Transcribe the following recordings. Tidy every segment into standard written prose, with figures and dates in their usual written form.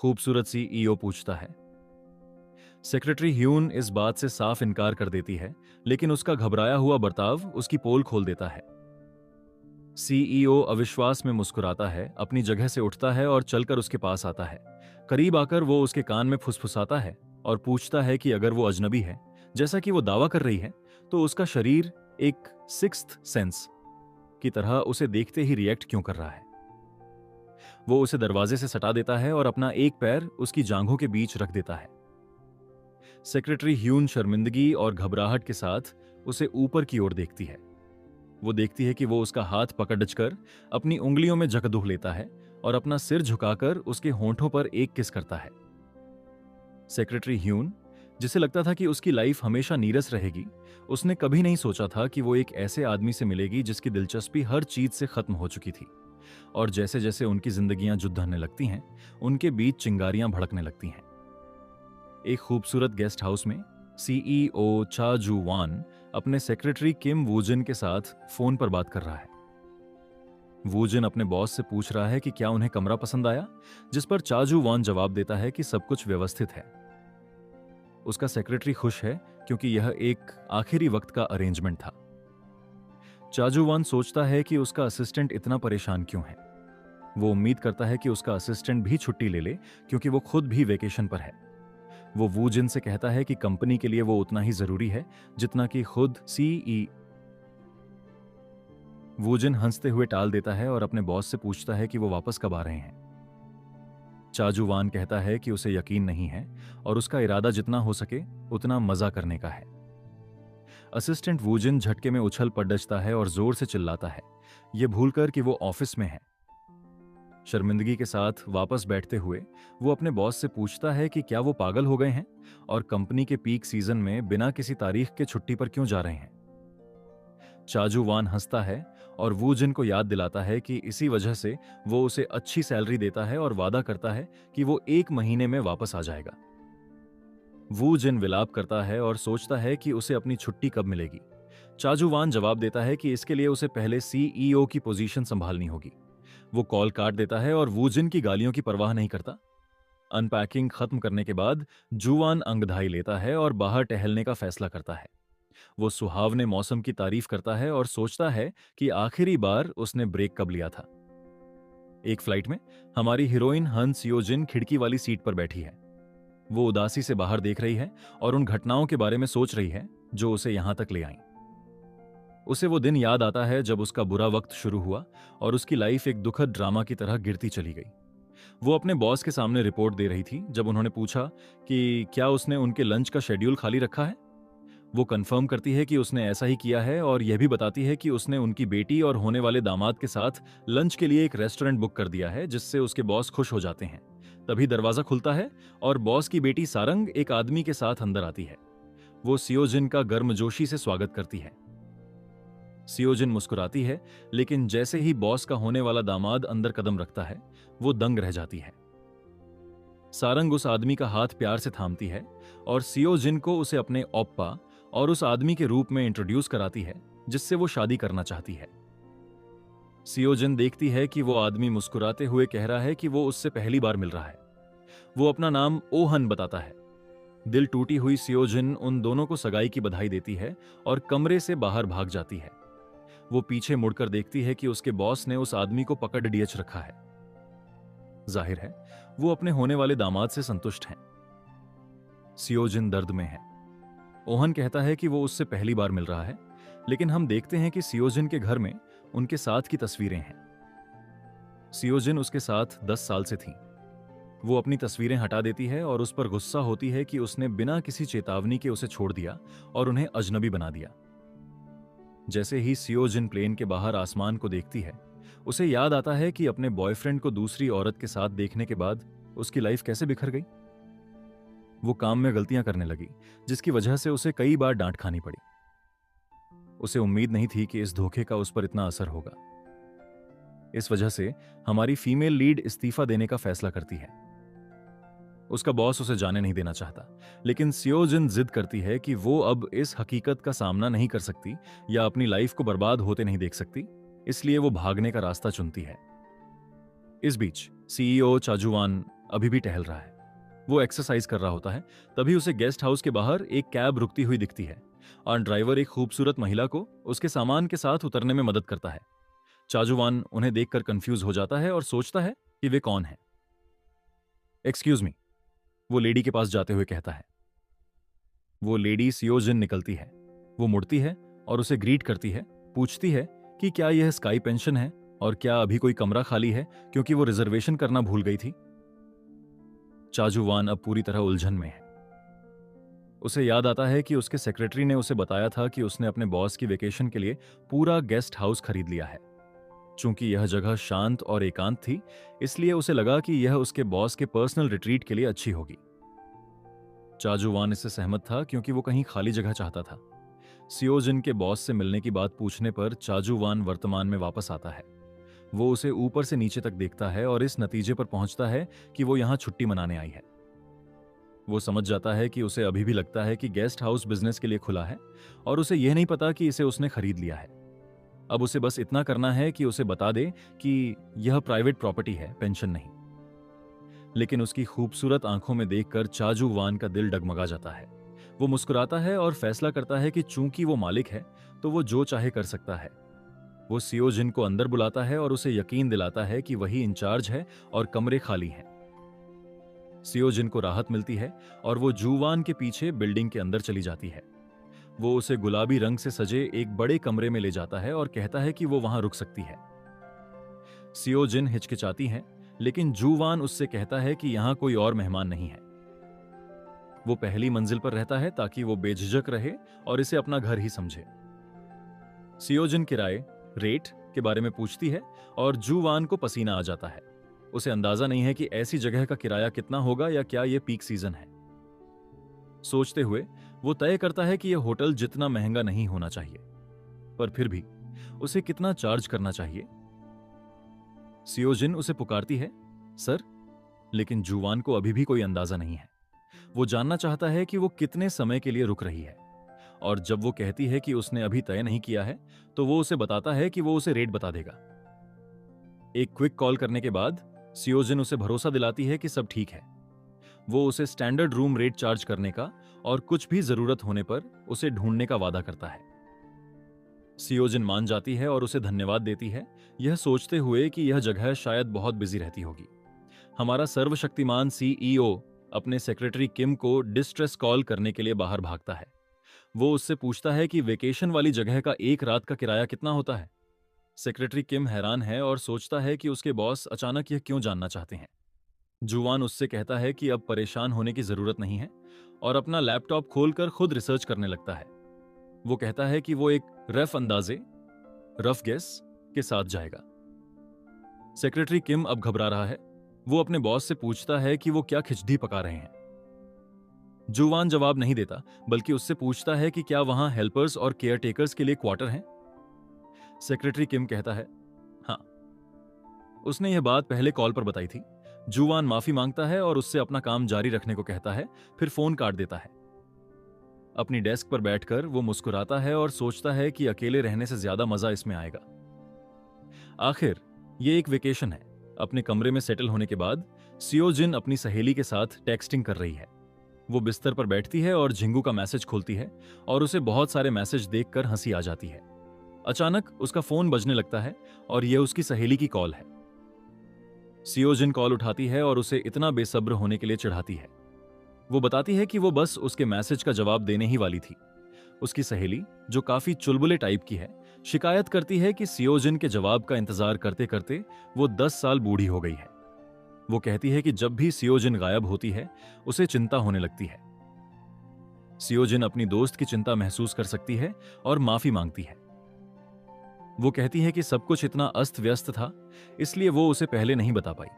खूबसूरत सी ईओ पूछता है। सेक्रेटरी ह्यून इस बात से साफ इनकार कर देती है, लेकिन उसका घबराया हुआ बर्ताव उसकी पोल खोल देता है। सीईओ अविश्वास में मुस्कुराता है, अपनी जगह से उठता है और चलकर उसके पास आता है। करीब आकर वो उसके कान में फुसफुसाता है और पूछता है कि अगर वो अजनबी है, जैसा कि वो दावा कर रही है, तो उसका शरीर एक सिक्स्थ सेंस की तरह उसे देखते ही रिएक्ट क्यों कर रहा है। वो उसे दरवाजे से सटा देता है और अपना एक पैर उसकी जांघों के बीच रख देता है। सेक्रेटरी ह्यून शर्मिंदगी और घबराहट के साथ उसे ऊपर की ओर देखती है। वो देखती है कि वो उसका हाथ पकड़ अपनी उंगलियों में जकदुह लेता है और अपना सिर झुकाकर उसके होंठों पर एक किस करता है। सेक्रेटरी ह्यून, जिसे लगता था कि उसकी लाइफ हमेशा नीरस रहेगी, उसने कभी नहीं सोचा था कि वो एक ऐसे आदमी से मिलेगी जिसकी दिलचस्पी हर चीज से खत्म हो चुकी थी। और जैसे जैसे उनकी जिंदगियां युद्ध होने लगती हैं, उनके बीच चिंगारियां भड़कने लगती हैं। एक खूबसूरत गेस्ट हाउस में सीईओ चा जू वान अपने सेक्रेटरी किम वूजिन के साथ फोन पर बात कर रहा है। वूजिन अपने बॉस से पूछ रहा है कि क्या उन्हें कमरा पसंद आया, जिस पर चाजू वान जवाब देता है कि सब कुछ व्यवस्थित है। उसका सेक्रेटरी खुश है क्योंकि यह एक आखिरी वक्त का अरेंजमेंट था। चाजू वान सोचता है कि उसका असिस्टेंट इतना परेशान क्यों है। वो उम्मीद करता है कि उसका असिस्टेंट भी छुट्टी ले ले क्योंकि वो खुद भी वेकेशन पर है। वो वूजिन से कहता है कि कंपनी के लिए वो उतना ही जरूरी है जितना कि खुद सीई। वूजिन हंसते हुए टाल देता है और अपने बॉस से पूछता है कि वो वापस कब आ रहे हैं। चाजू वान कहता है कि उसे यकीन नहीं है और उसका इरादा जितना हो सके उतना मजा करने का है। असिस्टेंट वूजिन झटके में उछल पड़ता है और जोर से चिल्लाता है, ये भूलकर कि वो ऑफिस में है। शर्मिंदगी के साथ वापस बैठते हुए वो अपने बॉस से पूछता है कि क्या वो पागल हो गए हैं और कंपनी के पीक सीजन में बिना किसी तारीख के छुट्टी पर क्यों जा रहे हैं। चाजू वान हंसता है और वूजिन को याद दिलाता है कि इसी वजह से वो उसे अच्छी सैलरी देता है और वादा करता है कि वो 1 महीने में वापस आ जाएगा। वूजिन विलाप करता है और सोचता है कि उसे अपनी छुट्टी कब मिलेगी। चाजू वान जवाब देता है कि इसके लिए उसे पहले सीईओ की पोजीशन संभालनी होगी। वो कॉल काट देता है और वूजिन की गालियों की परवाह नहीं करता। अनपैकिंग खत्म करने के बाद जुवान अंगधाई लेता है और बाहर टहलने का फैसला करता है। वो सुहावने मौसम की तारीफ करता है और सोचता है कि आखिरी बार उसने ब्रेक कब लिया था। एक फ्लाइट में हमारी हीरोइन हन सियोजिन खिड़की वाली सीट पर बैठी है। वो उदासी से बाहर देख रही है और उन घटनाओं के बारे में सोच रही है जो उसे यहां तक ले आईं। उसे वो दिन याद आता है जब उसका बुरा वक्त शुरू हुआ और उसकी लाइफ एक दुखद ड्रामा की तरह गिरती चली गई। वो अपने बॉस के सामने रिपोर्ट दे रही थी जब उन्होंने पूछा कि क्या उसने उनके लंच का शेड्यूल खाली रखा है। वो कंफर्म करती है कि उसने ऐसा ही किया है और यह भी बताती है कि उसने उनकी बेटी और होने वाले दामाद के साथ लंच के लिए एक रेस्टोरेंट बुक कर दिया है, जिससे उसके बॉस खुश हो जाते हैं। तभी दरवाजा खुलता है और बॉस की बेटी सारंग एक आदमी के साथ अंदर आती है। वो सियोजिन का गर्मजोशी से स्वागत करती है। सियोजिन मुस्कुराती है, लेकिन जैसे ही बॉस का होने वाला दामाद अंदर कदम रखता है, वो दंग रह जाती है। सारंग उस आदमी का हाथ प्यार से थामती है और सियोजिन को उसे अपने ओप्पा और उस आदमी के रूप में इंट्रोड्यूस कराती है जिससे वो शादी करना चाहती है। सियोजिन देखती है कि वो आदमी मुस्कुराते हुए कह रहा है कि वो उससे पहली बार मिल रहा है। वो अपना नाम ओहन बताता है। दिल टूटी हुई सियोजिन उन दोनों को सगाई की बधाई देती है और कमरे से बाहर भाग जाती है। वो पीछे मुड़कर देखती है कि उसके बॉस ने उस आदमी को पकड़ डियच रखा है। जाहिर है वो अपने होने वाले दामाद से संतुष्ट हैं। सियोजिन दर्द में है। ओहन कहता है कि वो उससे पहली बार मिल रहा है, लेकिन हम देखते हैं कि सियोजिन के घर में उनके साथ की तस्वीरें हैं। सियोजिन उसके साथ 10 साल से थी। वो अपनी तस्वीरें हटा देती है और उस पर गुस्सा होती है कि उसने बिना किसी चेतावनी के उसे छोड़ दिया और उन्हें अजनबी बना दिया। जैसे ही सियोजिन प्लेन के बाहर आसमान को देखती है, उसे याद आता है कि अपने बॉयफ्रेंड को दूसरी औरत के साथ देखने के बाद उसकी लाइफ कैसे बिखर गई। वो काम में गलतियां करने लगी, जिसकी वजह से उसे कई बार डांट खानी पड़ी। उसे उम्मीद नहीं थी कि इस धोखे का उस पर इतना असर होगा। इस वजह से हमारी फीमेल लीड इस्तीफा देने का फैसला करती है। उसका बॉस उसे जाने नहीं देना चाहता, लेकिन सियोजिन जिद करती है कि वो अब इस हकीकत का सामना नहीं कर सकती या अपनी लाइफ को बर्बाद होते नहीं देख सकती, इसलिए वो भागने का रास्ता चुनती है। इस बीच सीईओ चाजुवान अभी भी टहल रहा है। वो एक्सरसाइज कर रहा होता है। तभी उसे गेस्ट हाउस के बाहर एक कैब रुकती हुई दिखती है और ड्राइवर एक खूबसूरत महिला को उसके सामान के साथ उतरने में मदद करता है। चाजूवान उन्हें देखकर कंफ्यूज हो जाता है और सोचता है कि वे कौन है। एक्सक्यूज मी, वो लेडी के पास जाते हुए कहता है। वो लेडी सियोजिन निकलती है। वो मुड़ती है और उसे ग्रीट करती है, पूछती है कि क्या यह स्काई पेंशन है और क्या अभी कोई कमरा खाली है, क्योंकि वो रिजर्वेशन करना भूल गई थी। चाजूवान अब पूरी तरह उलझन में है। उसे याद आता है कि उसके सेक्रेटरी ने उसे बताया था कि उसने अपने बॉस की वेकेशन के लिए पूरा गेस्ट हाउस खरीद लिया है। चूंकि यह जगह शांत और एकांत थी, इसलिए उसे लगा कि यह उसके बॉस के पर्सनल रिट्रीट के लिए अच्छी होगी। चाजूवान इससे सहमत था क्योंकि वो कहीं खाली जगह चाहता था। सियोजिन के बॉस से मिलने की बात पूछने पर चाजूवान वर्तमान में वापस आता है। वो उसे ऊपर से नीचे तक देखता है और इस नतीजे पर पहुंचता है कि वो यहां छुट्टी मनाने आई है। वो समझ जाता है कि उसे अभी भी लगता है कि गेस्ट हाउस बिजनेस के लिए खुला है और उसे यह नहीं पता कि इसे उसने खरीद लिया है। अब उसे बस इतना करना है कि उसे बता दे कि यह प्राइवेट प्रॉपर्टी है, पेंशन नहीं। लेकिन उसकी खूबसूरत आंखों में देखकर चाजूवान का दिल डगमगा जाता है। वो मुस्कुराता है और फैसला करता है कि चूंकि वो मालिक है तो वो जो चाहे कर सकता है। वो सियोजिन को अंदर बुलाता है और उसे यकीन दिलाता है कि वही इंचार्ज है और कमरे खाली हैं। सियोजिन को राहत मिलती है और वो जूवान के पीछे बिल्डिंग के अंदर चली जाती है। वो उसे गुलाबी रंग से सजे एक बड़े कमरे में ले जाता है और कहता है कि वो वहां रुक सकती है। सियोजिन हिचकिचाती है, लेकिन जूवान उससे कहता है कि यहां कोई और मेहमान नहीं है। वो पहली मंजिल पर रहता है ताकि वो बेझिझक रहे और इसे अपना घर ही समझे। सियोजिन किराए, रेट के बारे में पूछती है और जूवान को पसीना आ जाता है। उसे अंदाजा नहीं है कि ऐसी जगह का किराया कितना होगा या क्या यह पीक सीजन है। सोचते हुए वो तय करता है कि यह होटल जितना महंगा नहीं होना चाहिए, पर फिर भी उसे कितना चार्ज करना चाहिए। सियोजिन उसे पुकारती है, सर, लेकिन जूवान को अभी भी कोई अंदाजा नहीं है। वो जानना चाहता है कि वो कितने समय के लिए रुक रही है, और जब वो कहती है कि उसने अभी तय नहीं किया है, तो वो उसे बताता है कि वो उसे रेट बता देगा। एक क्विक कॉल करने के बाद सियोजिन उसे भरोसा दिलाती है कि सब ठीक है। वो उसे स्टैंडर्ड रूम रेट चार्ज करने का और कुछ भी जरूरत होने पर उसे ढूंढने का वादा करता है। सियोजिन मान जाती है और उसे धन्यवाद देती है, यह सोचते हुए कि यह जगह शायद बहुत बिजी रहती होगी। हमारा सर्वशक्तिमान सीईओ अपने सेक्रेटरी किम को डिस्ट्रेस कॉल करने के लिए बाहर भागता है। वो उससे पूछता है कि वेकेशन वाली जगह का एक रात का किराया कितना होता है। सेक्रेटरी किम हैरान है और सोचता है कि उसके बॉस अचानक यह क्यों जानना चाहते हैं। जुवान उससे कहता है कि अब परेशान होने की जरूरत नहीं है और अपना लैपटॉप खोलकर खुद रिसर्च करने लगता है। वो कहता है कि वो एक रफ गेस के साथ जाएगा। सेक्रेटरी किम अब घबरा रहा है। वो अपने बॉस से पूछता है कि वो क्या खिचड़ी पका रहे हैं। जुवान जवाब नहीं देता, बल्कि उससे पूछता है कि क्या वहां हेल्पर्स और केयरटेकर्स के लिए क्वार्टर हैं। सेक्रेटरी किम कहता है, हाँ, उसने यह बात पहले कॉल पर बताई थी। जुवान माफी मांगता है और उससे अपना काम जारी रखने को कहता है, फिर फोन काट देता है। अपनी डेस्क पर बैठकर वो मुस्कुराता है और सोचता है कि अकेले रहने से ज्यादा मजा इसमें आएगा। आखिर ये एक वेकेशन है। अपने कमरे में सेटल होने के बाद सियोजिन अपनी सहेली के साथ टेक्सटिंग कर रही है। वो बिस्तर पर बैठती है और झिंगू का मैसेज खोलती है और उसे बहुत सारे मैसेज देखकर हंसी आ जाती है। अचानक उसका फोन बजने लगता है और यह उसकी सहेली की कॉल है। सियोजिन कॉल उठाती है और उसे इतना बेसब्र होने के लिए चिढ़ाती है। वो बताती है कि वो बस उसके मैसेज का जवाब देने ही वाली थी। उसकी सहेली, जो काफी चुलबुले टाइप की है, शिकायत करती है कि सियोजिन के जवाब का इंतजार करते करते वो 10 साल बूढ़ी हो गई है। वो कहती है कि जब भी सियोजिन गायब होती है उसे चिंता होने लगती है। सियोजिन अपनी दोस्त की चिंता महसूस कर सकती है और माफी मांगती है। वो कहती है कि सब कुछ इतना अस्त व्यस्त था, इसलिए वो उसे पहले नहीं बता पाई।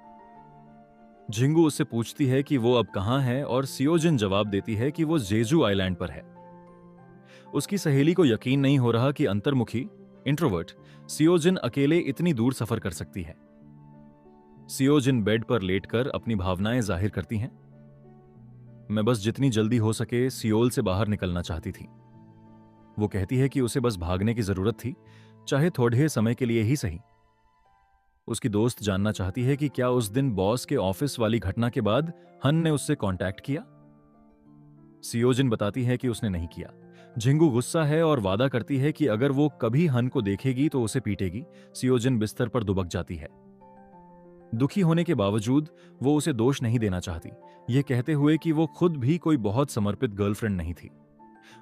झिंगू उससे पूछती है कि वो अब कहां है और सियोजिन जवाब देती है कि वो जेजू आइलैंड पर है। उसकी सहेली को यकीन नहीं हो रहा कि अंतर्मुखी इंट्रोवर्ट सियोजिन अकेले इतनी दूर सफर कर सकती है। सियोजिन बेड पर लेटकर अपनी भावनाएं जाहिर करती हैं। मैं बस जितनी जल्दी हो सके सियोल से बाहर निकलना चाहती थी। वो कहती है कि उसे बस भागने की जरूरत थी, चाहे थोड़े समय के लिए ही सही। उसकी दोस्त जानना चाहती है कि क्या उस दिन बॉस के ऑफिस वाली घटना के बाद हन ने उससे कांटेक्ट किया। सियोजिन बताती है कि उसने नहीं किया। झिंगू गुस्सा है और वादा करती है कि अगर वो कभी हन को देखेगी तो उसे पीटेगी। सियोजिन बिस्तर पर दुबक जाती है। दुखी होने के बावजूद वो उसे दोष नहीं देना चाहती, ये कहते हुए कि वो खुद भी कोई बहुत समर्पित गर्लफ्रेंड नहीं थी।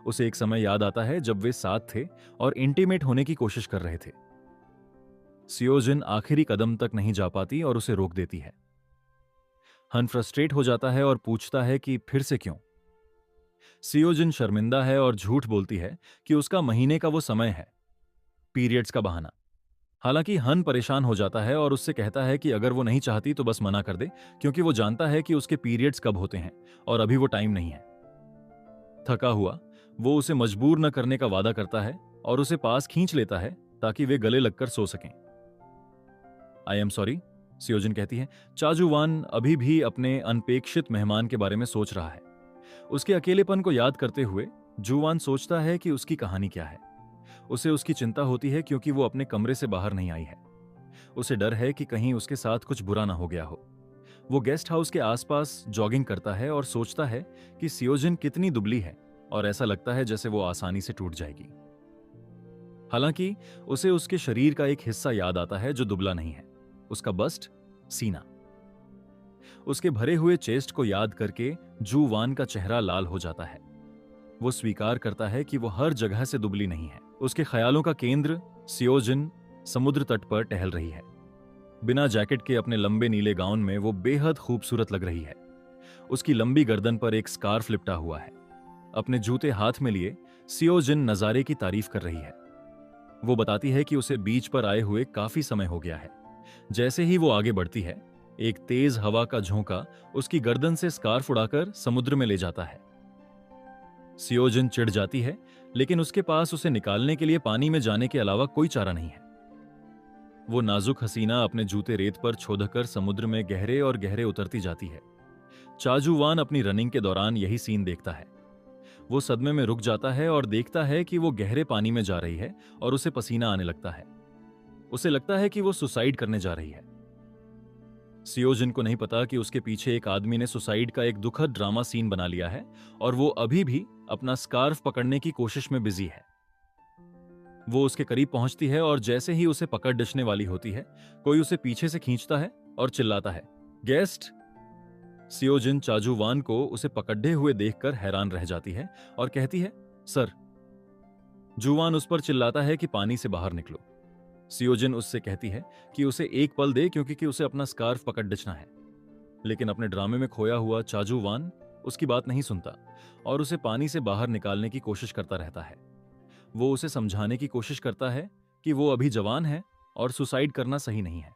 उसे एक समय याद आता है जब वे साथ थे और इंटीमेट होने की कोशिश कर रहे थे। सियोजिन आखिरी कदम तक नहीं जा पाती और उसे रोक देती है। हन फ्रस्ट्रेट हो जाता है और पूछता है कि फिर से क्यों। सियोजिन शर्मिंदा है और झूठ बोलती है कि उसका महीने का वो समय है, पीरियड्स का बहाना। हालांकि हन परेशान हो जाता है और उससे कहता है कि अगर वो नहीं चाहती तो बस मना कर दे, क्योंकि वो जानता है कि उसके पीरियड्स कब होते हैं और अभी वो टाइम नहीं है। थका हुआ वो उसे मजबूर न करने का वादा करता है और उसे पास खींच लेता है ताकि वे गले लगकर सो सकें। आई एम सॉरी, सियोजिन कहती है। चाजुवान अभी भी अपने अनपेक्षित मेहमान के बारे में सोच रहा है। उसके अकेलेपन को याद करते हुए जुवान सोचता है कि उसकी कहानी क्या है। उसे उसकी चिंता होती है क्योंकि वो अपने कमरे से बाहर नहीं आई है। उसे डर है कि कहीं उसके साथ कुछ बुरा ना हो गया हो। वो गेस्ट हाउस के आसपास जॉगिंग करता है और सोचता है कि सियोजिन कितनी दुबली है और ऐसा लगता है जैसे वो आसानी से टूट जाएगी। हालांकि उसे उसके शरीर का एक हिस्सा याद आता है जो दुबला नहीं है, उसका बस्ट, सीना। उसके भरे हुए चेस्ट को याद करके जुवान का चेहरा लाल हो जाता है। वो स्वीकार करता है कि वो हर जगह से दुबली नहीं है। उसके ख्यालों का केंद्र सियोजिन समुद्र तट पर टहल रही है। बिना जैकेट के अपने लंबे नीले गाउन में वो बेहद खूबसूरत लग रही है। उसकी लंबी गर्दन पर एक स्कार्फ लिपटा हुआ है। अपने जूते हाथ में लिए सियोजिन नजारे की तारीफ कर रही है। वो बताती है कि उसे बीच पर आए हुए काफी समय हो गया है। जैसे ही वो आगे बढ़ती है, एक तेज हवा का झोंका उसकी गर्दन से स्कार्फ उड़ाकर समुद्र में ले जाता है। सियोजिन चिढ़ जाती है, लेकिन उसके पास उसे निकालने के लिए पानी में जाने के अलावा कोई चारा नहीं है। वो नाजुक हसीना अपने जूते रेत पर छोड़कर समुद्र में गहरे और गहरे उतरती जाती है। चाजुवान अपनी रनिंग के दौरान यही सीन देखता है। वो सदमे में रुक जाता है और देखता है कि वो गहरे पानी में जा रही है और उसे पसीना आने लगता है। उसे लगता है कि वो सुसाइड करने जा रही है। सियोजिन को नहीं पता कि उसके पीछे एक आदमी ने सुसाइड का एक दुखद ड्रामा सीन बना लिया है और वो अभी भी अपना स्कार्फ पकड़ने की कोशिश में बिजी है। वो उसके करीब पहुंचती है और जैसे ही उसे पकड़ डसने वाली होती है, कोई उसे पीछे से खींचता है और चिल्लाता है, गेस्ट। सियोजिन चाजुवान को उसे पकड़े हुए देखकर हैरान रह जाती है और कहती है, सर। जुवान उस पर चिल्लाता है कि पानी से बाहर निकलो। सियोजिन उससे कहती है कि उसे एक पल दे क्योंकि उसे अपना स्कार्फ पकड़ डचना है। लेकिन अपने ड्रामे में खोया हुआ चाजुवान उसकी बात नहीं सुनता और उसे पानी से बाहर निकालने की कोशिश करता रहता है। वो उसे समझाने की कोशिश करता है कि वो अभी जवान है और सुसाइड करना सही नहीं है।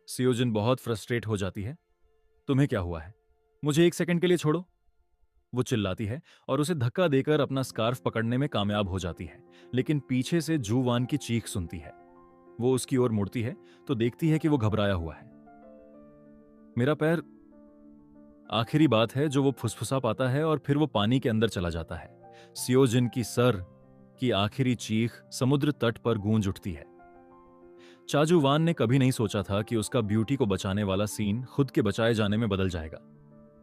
सियोजिन बहुत फ्रस्ट्रेट हो जाती है। तुम्हें क्या हुआ है? मुझे एक सेकंड के लिए छोड़ो, वो चिल्लाती है और उसे धक्का देकर अपना स्कार्फ पकड़ने में कामयाब हो जाती है। लेकिन पीछे से जुवान की चीख सुनती है। वो उसकी ओर मुड़ती है तो देखती है कि वो घबराया हुआ है। मेरा पैर, आखिरी बात है जो वो फुसफुसा पाता है और फिर वो पानी के अंदर चला जाता है। सियोजिन की सर की आखिरी चीख समुद्र तट पर गूंज उठती है। चाजुवान ने कभी नहीं सोचा था कि उसका ब्यूटी को बचाने वाला सीन खुद के बचाए जाने में बदल जाएगा।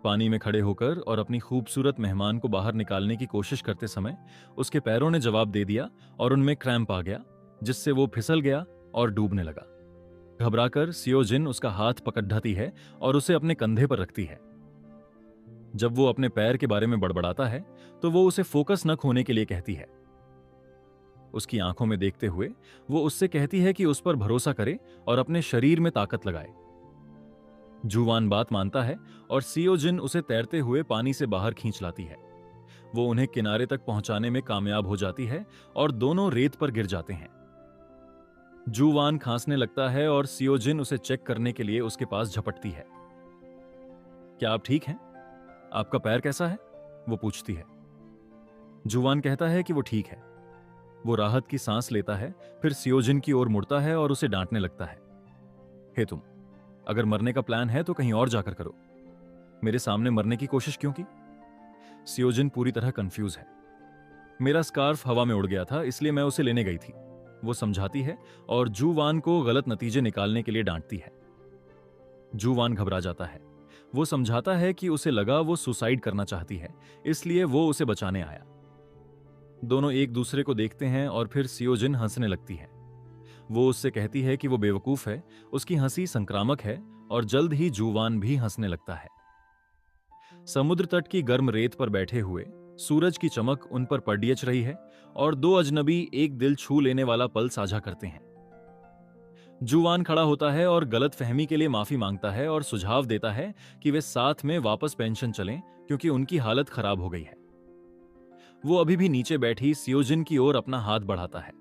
पानी में खड़े होकर और अपनी खूबसूरत मेहमान को बाहर निकालने की कोशिश करते समय उसके पैरों ने जवाब दे दिया और उनमें क्रैम्प आ गया, जिससे वो फिसल गया और डूबने लगा। घबराकर सियोजिन उसका हाथ पकड़ती है और उसे अपने कंधे पर रखती है। जब वो अपने पैर के बारे में बड़बड़ाता है तो वो उसे फोकस न खोने के लिए कहती है। उसकी आंखों में देखते हुए वो उससे कहती है कि उस पर भरोसा करे और अपने शरीर में ताकत लगाए। जुवान बात मानता है और सियोजिन उसे तैरते हुए पानी से बाहर खींच लाती है। वो उन्हें किनारे तक पहुंचाने में कामयाब हो जाती है और दोनों रेत पर गिर जाते हैं। जुवान खांसने लगता है और सियोजिन उसे चेक करने के लिए उसके पास झपटती है। क्या आप ठीक हैं? आपका पैर कैसा है? वो पूछती है। जुवान कहता है कि वो ठीक है। वो राहत की सांस लेता है, फिर सियोजिन की ओर मुड़ता है और उसे डांटने लगता है। हे तुम, अगर मरने का प्लान है तो कहीं और जाकर करो। मेरे सामने मरने की कोशिश क्यों की? सियोजिन पूरी तरह कंफ्यूज है। मेरा स्कार्फ हवा में उड़ गया था, इसलिए मैं उसे लेने गई थी। वो समझाती है और जूवान को गलत नतीजे निकालने के लिए डांटती है। जूवान घबरा जाता है। वो समझाता है कि उसे लगा वो सुसाइड करना चाहती है, इसलिए वो उसे बचाने आया। दोनों एक दूसरे को देखते हैं और फिर सियोजिन हंसने लगती है। वो उससे कहती है कि वो बेवकूफ है, उसकी हंसी संक्रामक है और जल्द ही जूवान भी हंसने लगता है। समुद्र तट की गर्म रेत पर बैठे हुए सूरज की चमक उन पर पड़ियच रही है और दो अजनबी एक दिल छू लेने वाला पल साझा करते हैं। जूवान खड़ा होता है और गलतफहमी के लिए माफी मांगता है और सुझाव देता है कि वे साथ में वापस पेंशन चलें क्योंकि उनकी हालत खराब हो गई है। वो अभी भी नीचे बैठी सियोजिन की ओर अपना हाथ बढ़ाता है।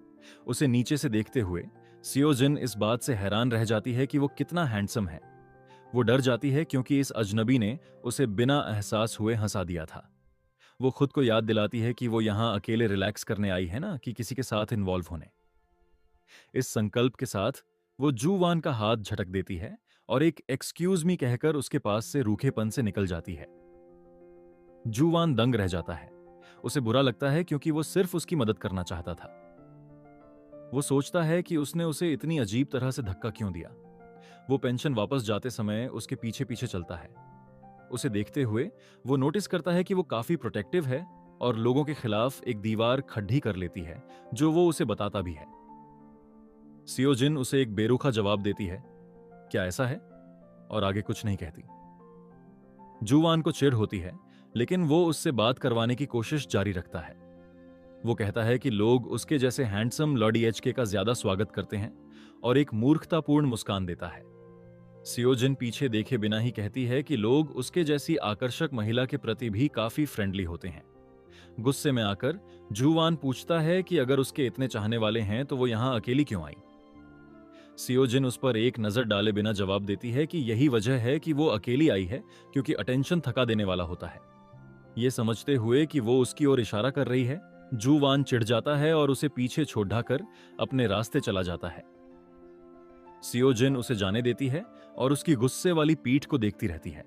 उसे नीचे से देखते हुए सियोजिन इस बात से हैरान रह जाती है कि वो कितना हैंडसम है। वो डर जाती है क्योंकि इस अजनबी ने उसे बिना एहसास हुए हंसा दिया था। वो खुद को याद दिलाती है कि वो यहां अकेले रिलैक्स करने आई है ना, कि किसी के साथ इन्वॉल्व होने। इस संकल्प के साथ वो जूवान का हाथ झटक देती है और एक एक्सक्यूज मी कहकर उसके पास से रूखेपन से निकल जाती है। जूवान दंग रह जाता है। उसे बुरा लगता है क्योंकि वो सिर्फ उसकी मदद करना चाहता था। वो सोचता है कि उसने उसे इतनी अजीब तरह से धक्का क्यों दिया। वो पेंशन वापस जाते समय उसके पीछे पीछे चलता है। उसे देखते हुए वो नोटिस करता है कि वो काफी प्रोटेक्टिव है और लोगों के खिलाफ एक दीवार खड़ी कर लेती है, जो वो उसे बताता भी है। सियोजिन उसे एक बेरुखा जवाब देती है, क्या ऐसा है, और आगे कुछ नहीं कहती। जूवान को चिढ़ होती है, लेकिन वो उससे बात करवाने की कोशिश जारी रखता है। वो कहता है कि लोग उसके जैसे हैंडसम लॉर्डी एचके का ज्यादा स्वागत करते हैं और एक मूर्खतापूर्ण मुस्कान देता है। सियोजिन पीछे देखे बिना ही कहती है कि लोग उसके जैसी आकर्षक महिला के प्रति भी काफी फ्रेंडली होते हैं। गुस्से में आकर जूवान पूछता है कि अगर उसके इतने चाहने वाले हैं तो वो यहां अकेली क्यों आई। सियोजिन उस पर एक नजर डाले बिना जवाब देती है कि यही वजह है कि वो अकेली आई है, क्योंकि अटेंशन थका देने वाला होता है। ये समझते हुए कि वो उसकी ओर इशारा कर रही है, जूवान चिढ़ जाता है और उसे पीछे छोड़ाकर अपने रास्ते चला जाता है। सियोजिन उसे जाने देती है और उसकी गुस्से वाली पीठ को देखती रहती है।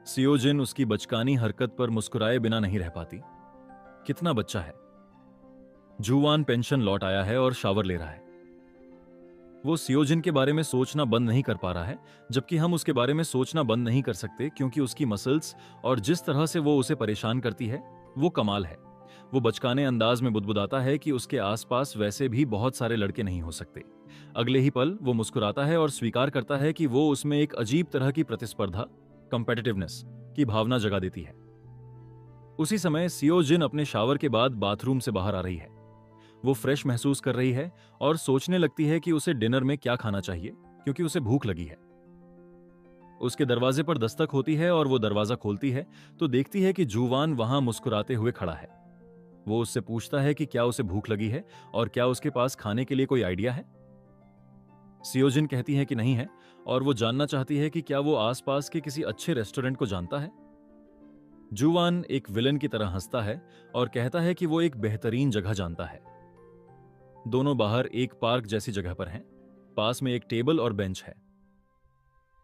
सियोजिन उसकी बचकानी हरकत पर मुस्कुराए बिना नहीं रह पाती। कितना बच्चा है। जूवान पेंशन लौट आया है और शावर ले रहा है। वो सियोजिन के बारे में सोचना बंद नहीं कर पा रहा है, जबकि हम उसके बारे में सोचना बंद नहीं कर सकते क्योंकि उसकी मसल्स और जिस तरह से वो उसे परेशान करती है वो कमाल है। वो बचकाने अंदाज में बुदबुदाता है कि उसके आसपास वैसे भी बहुत सारे लड़के नहीं हो सकते। अगले ही पल वो मुस्कुराता है और स्वीकार करता है कि वो उसमें एक अजीब तरह की प्रतिस्पर्धा, कंपेटिटिवनेस की भावना जगा देती है। उसी समय सियोजिन अपने शावर के बाद बाथरूम से बाहर आ रही है। वो फ्रेश महसूस कर रही है और सोचने लगती है कि उसे डिनर में क्या खाना चाहिए, क्योंकि उसे भूख लगी है। उसके दरवाजे पर दस्तक होती है और वो दरवाजा खोलती है तो देखती है कि जूवान वहां मुस्कुराते हुए खड़ा है। वो उससे पूछता है कि क्या उसे भूख लगी है और क्या उसके पास खाने के लिए कोई आइडिया है। सियोजिन कहती है कि नहीं है और वो जानना चाहती है कि क्या वो आसपास के किसी अच्छे रेस्टोरेंट को जानता है। जूवान एक विलन की तरह हंसता है और कहता है कि वो एक बेहतरीन जगह जानता है। दोनों बाहर एक पार्क जैसी जगह पर हैं। पास में एक टेबल और बेंच है।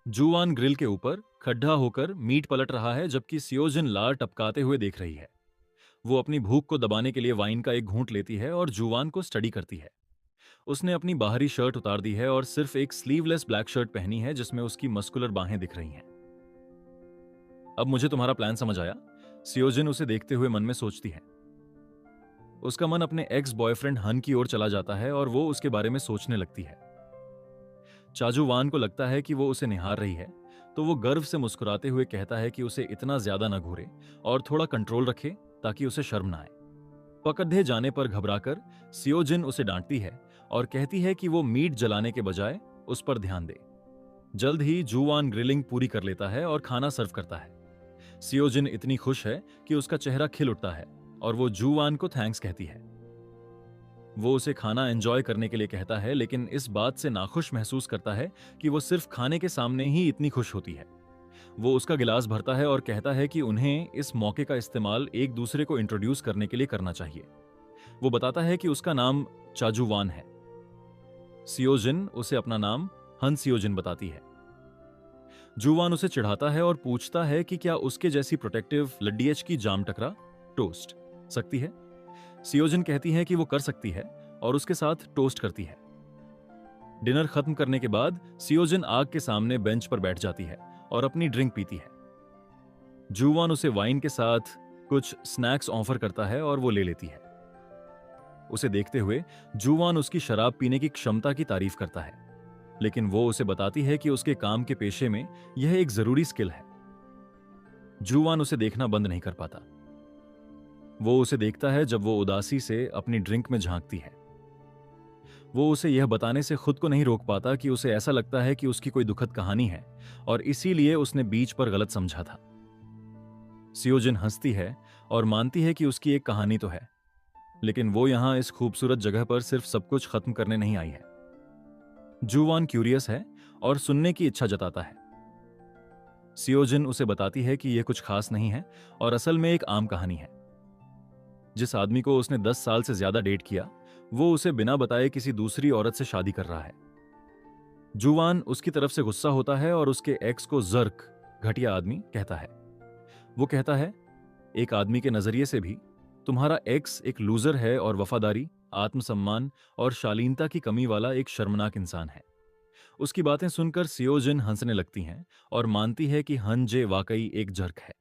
जूवान ग्रिल के ऊपर खड्डा होकर मीट पलट रहा है, जबकि सियोजिन लार टपकाते हुए देख रही है। वो अपनी भूख को दबाने के लिए वाइन का एक घूंट लेती है और जूवान को स्टडी करती है। उसने अपनी बाहरी शर्ट उतार दी है और सिर्फ एक स्लीवलेस ब्लैक शर्ट पहनी है जिसमें उसकी मस्कुलर बाहें दिख रही हैं। अब मुझे तुम्हारा प्लान समझ आया, सियोजिन उसे देखते हुए मन में सोचती है। उसका मन अपने एक्स बॉयफ्रेंड हन की ओर चला जाता है और वो उसके बारे में सोचने लगती है। चाजूवान को लगता है कि वो उसे निहार रही है, तो वो गर्व से मुस्कुराते हुए कहता है कि उसे इतना ज्यादा न घूरे और थोड़ा कंट्रोल रखे ताकि उसे शर्म ना आए। पकड़े जाने पर घबराकर सियोजिन उसे डांटती है और कहती है कि वो मीट जलाने के बजाय उस पर ध्यान दे। जल्द ही जूवान ग्रिलिंग पूरी कर लेता है और खाना सर्व करता है। सियोजिन इतनी खुश है कि उसका चेहरा खिल उठता है और वो जूवान को थैंक्स कहती है। वो उसे खाना एंजॉय करने के लिए कहता है, लेकिन इस बात से नाखुश महसूस करता है कि वो सिर्फ खाने के सामने ही इतनी खुश होती है। वो उसका गिलास भरता है और कहता है कि उन्हें इस मौके का इस्तेमाल एक दूसरे को इंट्रोड्यूस करने के लिए करना चाहिए। वो बताता है कि उसका नाम चाजूवान है। सियोजिन उसे अपना नाम हन सियोजिन बताती है। जूवान उसे चिढ़ाता है और पूछता है कि क्या उसके जैसी प्रोटेक्टिव लड्डीएच की जाम टकरा टोस्ट सकती है। सियोजिन कहती है कि वो कर सकती है और उसके साथ टोस्ट करती है। डिनर खत्म करने के बाद सियोजिन आग के सामने बेंच पर बैठ जाती है और अपनी ड्रिंक पीती है। जूवान उसे वाइन के साथ कुछ स्नैक्स ऑफर करता है और वो ले लेती है। उसे देखते हुए जूवान उसकी शराब पीने की क्षमता की तारीफ करता है, लेकिन वो उसे बताती है कि उसके काम के पेशे में यह एक जरूरी स्किल है। जूवान उसे देखना बंद नहीं कर पाता। वो उसे देखता है जब वो उदासी से अपनी ड्रिंक में झांकती है। वो उसे यह बताने से खुद को नहीं रोक पाता कि उसे ऐसा लगता है कि उसकी कोई दुखद कहानी है और इसीलिए उसने बीच पर गलत समझा था। सियोजिन हंसती है और मानती है कि उसकी एक कहानी तो है, लेकिन वो यहां इस खूबसूरत जगह पर सिर्फ सब कुछ खत्म करने नहीं आई है। जूवान क्यूरियस है और सुनने की इच्छा जताता है। सियोजिन उसे बताती है कि यह कुछ खास नहीं है और असल में एक आम कहानी है। जिस आदमी को उसने 10 साल से ज्यादा डेट किया, वो उसे बिना बताए किसी दूसरी औरत से शादी कर रहा है। जूवान उसकी तरफ से गुस्सा होता है और उसके एक्स को जर्क, घटिया आदमी, कहता है। वो कहता है, एक आदमी के नजरिए से भी तुम्हारा एक्स एक लूजर है और वफादारी, आत्मसम्मान और शालीनता की कमी वाला एक शर्मनाक इंसान है। उसकी बातें सुनकर सियोजिन हंसने लगती हैं और मानती है कि हनजे वाकई एक जर्क है।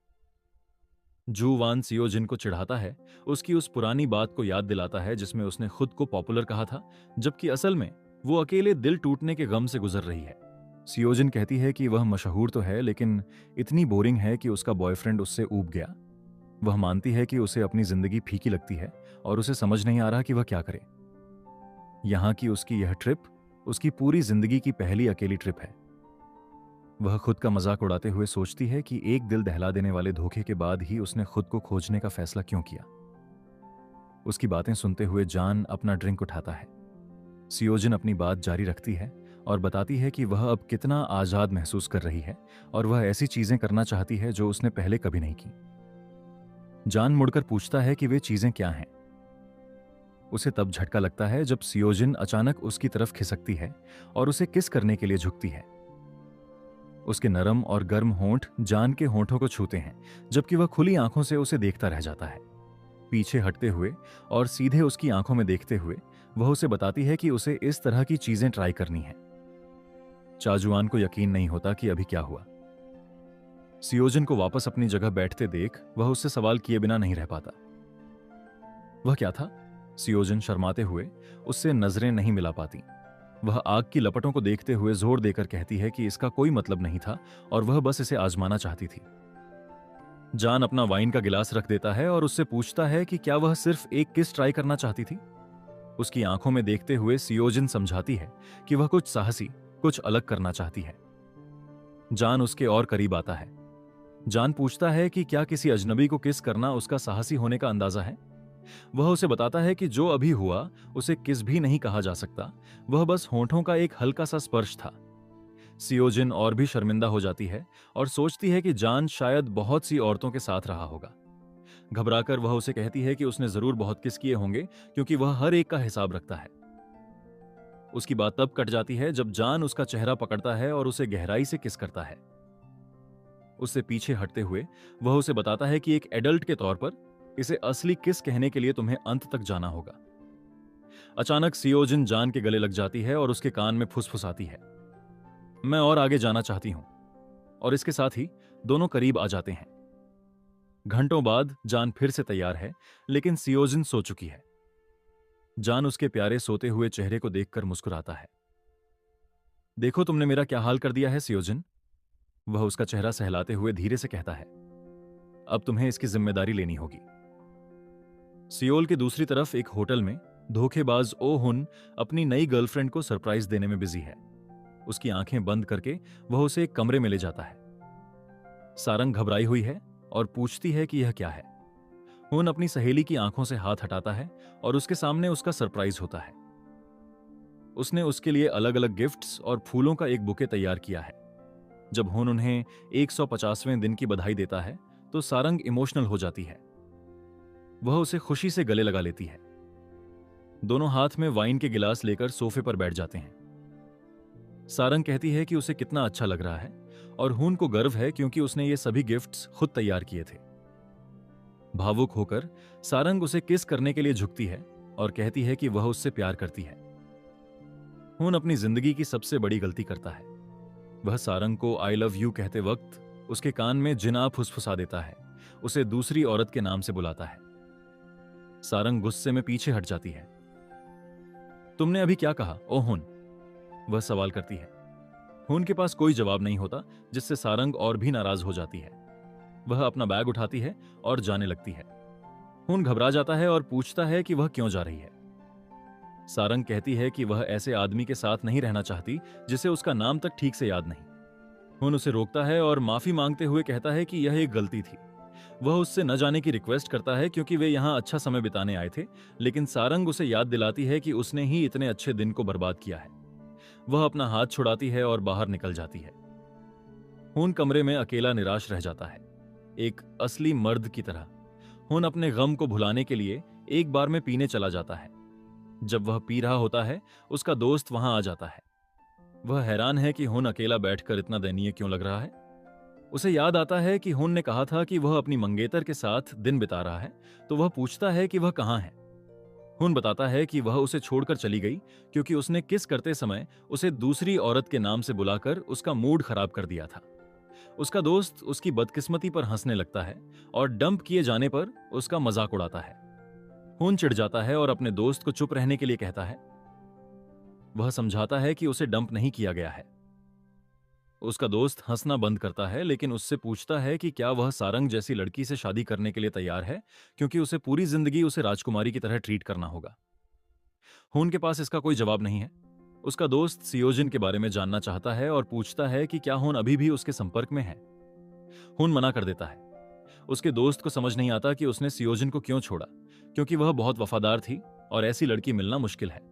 जूवान सियोजिन को चिढ़ाता है, उसकी उस पुरानी बात को याद दिलाता है जिसमें उसने खुद को पॉपुलर कहा था, जबकि असल में वो अकेले दिल टूटने के गम से गुजर रही है। सियोजिन कहती है कि वह मशहूर तो है, लेकिन इतनी बोरिंग है कि उसका बॉयफ्रेंड उससे ऊब गया। वह मानती है कि उसे अपनी जिंदगी फीकी लगती है और उसे समझ नहीं आ रहा कि वह क्या करे। यहां की उसकी यह ट्रिप उसकी पूरी जिंदगी की पहली अकेली ट्रिप है। वह खुद का मजाक उड़ाते हुए सोचती है कि एक दिल दहला देने वाले धोखे के बाद ही उसने खुद को खोजने का फैसला क्यों किया। उसकी बातें सुनते हुए जान अपना ड्रिंक उठाता है। सियोजिन अपनी बात जारी रखती है और बताती है कि वह अब कितना आजाद महसूस कर रही है और वह ऐसी चीजें करना चाहती है जो उसने पहले कभी नहीं की। जान मुड़कर पूछता है कि वे चीजें क्या हैं। उसे तब झटका लगता है जब सियोजिन अचानक उसकी तरफ खिसकती है और उसे किस करने के लिए झुकती है। उसके नरम और गर्म होंठ जान के होंठों को छूते हैं, जबकि वह खुली आंखों से उसे देखता रह जाता है। पीछे हटते हुए और सीधे उसकी आंखों में देखते हुए वह उसे बताती है कि उसे इस तरह की चीजें ट्राई करनी है। चाजुआन को यकीन नहीं होता कि अभी क्या हुआ। सियोजिन को वापस अपनी जगह बैठते देख वह उससे सवाल किए बिना नहीं रह पाता। वह क्या था? सियोजिन शर्माते हुए उससे नजरें नहीं मिला पाती। वह आग की लपटों को देखते हुए जोर देकर कहती है कि इसका कोई मतलब नहीं था और वह बस इसे आजमाना चाहती थी। जान अपना वाइन का गिलास रख देता है और उससे पूछता है कि क्या वह सिर्फ एक किस ट्राई करना चाहती थी। उसकी आंखों में देखते हुए सियोजिन समझाती है कि वह कुछ साहसी, कुछ अलग करना चाहती है। जान उसके और करीब आता है। जान पूछता है कि क्या किसी अजनबी को किस करना उसका साहसी होने का अंदाजा है। वह उसे बताता है कि जो अभी हुआ उसे किस भी नहीं कहा जा सकता, वह बस होंठों का एक हल्का सा स्पर्श था। सियोजिन और भी शर्मिंदा हो जाती है और सोचती है कि जान शायद बहुत सी औरतों के साथ रहा होगा। घबराकर वह उसे कहती है कि उसने जरूर बहुत किस किए होंगे, क्योंकि वह हर एक का हिसाब रखता है। उसकी बात तब कट जाती है जब जान उसका चेहरा पकड़ता है और उसे गहराई से किस करता है। उससे पीछे हटते हुए वह उसे बताता है कि एक एडल्ट के तौर पर इसे असली किस कहने के लिए तुम्हें अंत तक जाना होगा। अचानक सियोजिन जान के गले लग जाती है और उसके कान में फुसफुसाती है, मैं और आगे जाना चाहती हूं। और इसके साथ ही दोनों करीब आ जाते हैं। घंटों बाद जान फिर से तैयार है, लेकिन सियोजिन सो चुकी है। जान उसके प्यारे सोते हुए चेहरे को देखकर मुस्कुराता है। देखो तुमने मेरा क्या हाल कर दिया है सियोजिन। वह उसका चेहरा सहलाते हुए धीरे से कहता है, अब तुम्हें इसकी जिम्मेदारी लेनी होगी। सियोल की दूसरी तरफ एक होटल में धोखेबाज ओ हुन अपनी नई गर्लफ्रेंड को सरप्राइज देने में बिजी है। उसकी आंखें बंद करके वह उसे एक कमरे में ले जाता है। सारंग घबराई हुई है और पूछती है कि यह क्या है। हुन अपनी सहेली की आंखों से हाथ हटाता है और उसके सामने उसका सरप्राइज होता है। उसने उसके लिए अलग अलग गिफ्ट्स और फूलों का एक बुके तैयार किया है। जब हुन उन्हें 150वें दिन की बधाई देता है तो सारंग इमोशनल हो जाती है। वह उसे खुशी से गले लगा लेती है। दोनों हाथ में वाइन के गिलास लेकर सोफे पर बैठ जाते हैं। सारंग कहती है कि उसे कितना अच्छा लग रहा है और हुन को गर्व है क्योंकि उसने ये सभी गिफ्ट्स खुद तैयार किए थे। भावुक होकर सारंग उसे किस करने के लिए झुकती है, और कहती है कि वह उससे प्यार करती है। हुन अपनी जिंदगी की सबसे बड़ी गलती करता है। वह सारंग को आई लव यू कहते वक्त उसके कान में जिना फुसफुसा देता है, उसे दूसरी औरत के नाम से बुलाता है। सारंग गुस्से में पीछे हट जाती है। तुमने अभी क्या कहा ओ हुन? वह सवाल करती है। हुन के पास कोई जवाब नहीं होता, जिससे सारंग और भी नाराज हो जाती है। वह अपना बैग उठाती है और जाने लगती है। हुन घबरा जाता है और पूछता है कि वह क्यों जा रही है। सारंग कहती है कि वह ऐसे आदमी के साथ नहीं रहना चाहती जिसे उसका नाम तक ठीक से याद नहीं। हुन उसे रोकता है और माफी मांगते हुए कहता है कि यह एक गलती थी। वह उससे न जाने की रिक्वेस्ट करता है क्योंकि वे यहाँ अच्छा समय बिताने आए थे, लेकिन सारंग उसे याद दिलाती है कि उसने ही इतने अच्छे दिन को बर्बाद किया है। वह अपना हाथ छुड़ाती है और बाहर निकल जाती है। हुन कमरे में अकेला निराश रह जाता है, एक असली मर्द की तरह। हुन अपने गम को भुलाने के लिए एक बार में पीने चला जाता है। जब वह पी रहा होता है, उसका दोस्त वहां आ जाता है। वह हैरान है कि हुन अकेला बैठकर इतना दयनीय क्यों लग रहा है। उसे याद आता है कि हुन ने कहा था कि वह अपनी मंगेतर के साथ दिन बिता रहा है, तो वह पूछता है कि वह कहां है। हुन बताता है कि वह उसे छोड़कर चली गई क्योंकि उसने किस करते समय उसे दूसरी औरत के नाम से बुलाकर उसका मूड खराब कर दिया था। उसका दोस्त उसकी बदकिस्मती पर हंसने लगता है और डंप किए जाने पर उसका मजाक उड़ाता है। हुन चिढ़ जाता है और अपने दोस्त को चुप रहने के लिए कहता है। वह समझाता है कि उसे डंप नहीं किया गया है। उसका दोस्त हंसना बंद करता है, लेकिन उससे पूछता है कि क्या वह सारंग जैसी लड़की से शादी करने के लिए तैयार है, क्योंकि उसे पूरी जिंदगी उसे राजकुमारी की तरह ट्रीट करना होगा। हुन के पास इसका कोई जवाब नहीं है। उसका दोस्त सियोजिन के बारे में जानना चाहता है और पूछता है कि क्या हुन अभी भी उसके संपर्क में है। हुन मना कर देता है। उसके दोस्त को समझ नहीं आता कि उसने सियोजिन को क्यों छोड़ा, क्योंकि वह बहुत वफादार थी और ऐसी लड़की मिलना मुश्किल है।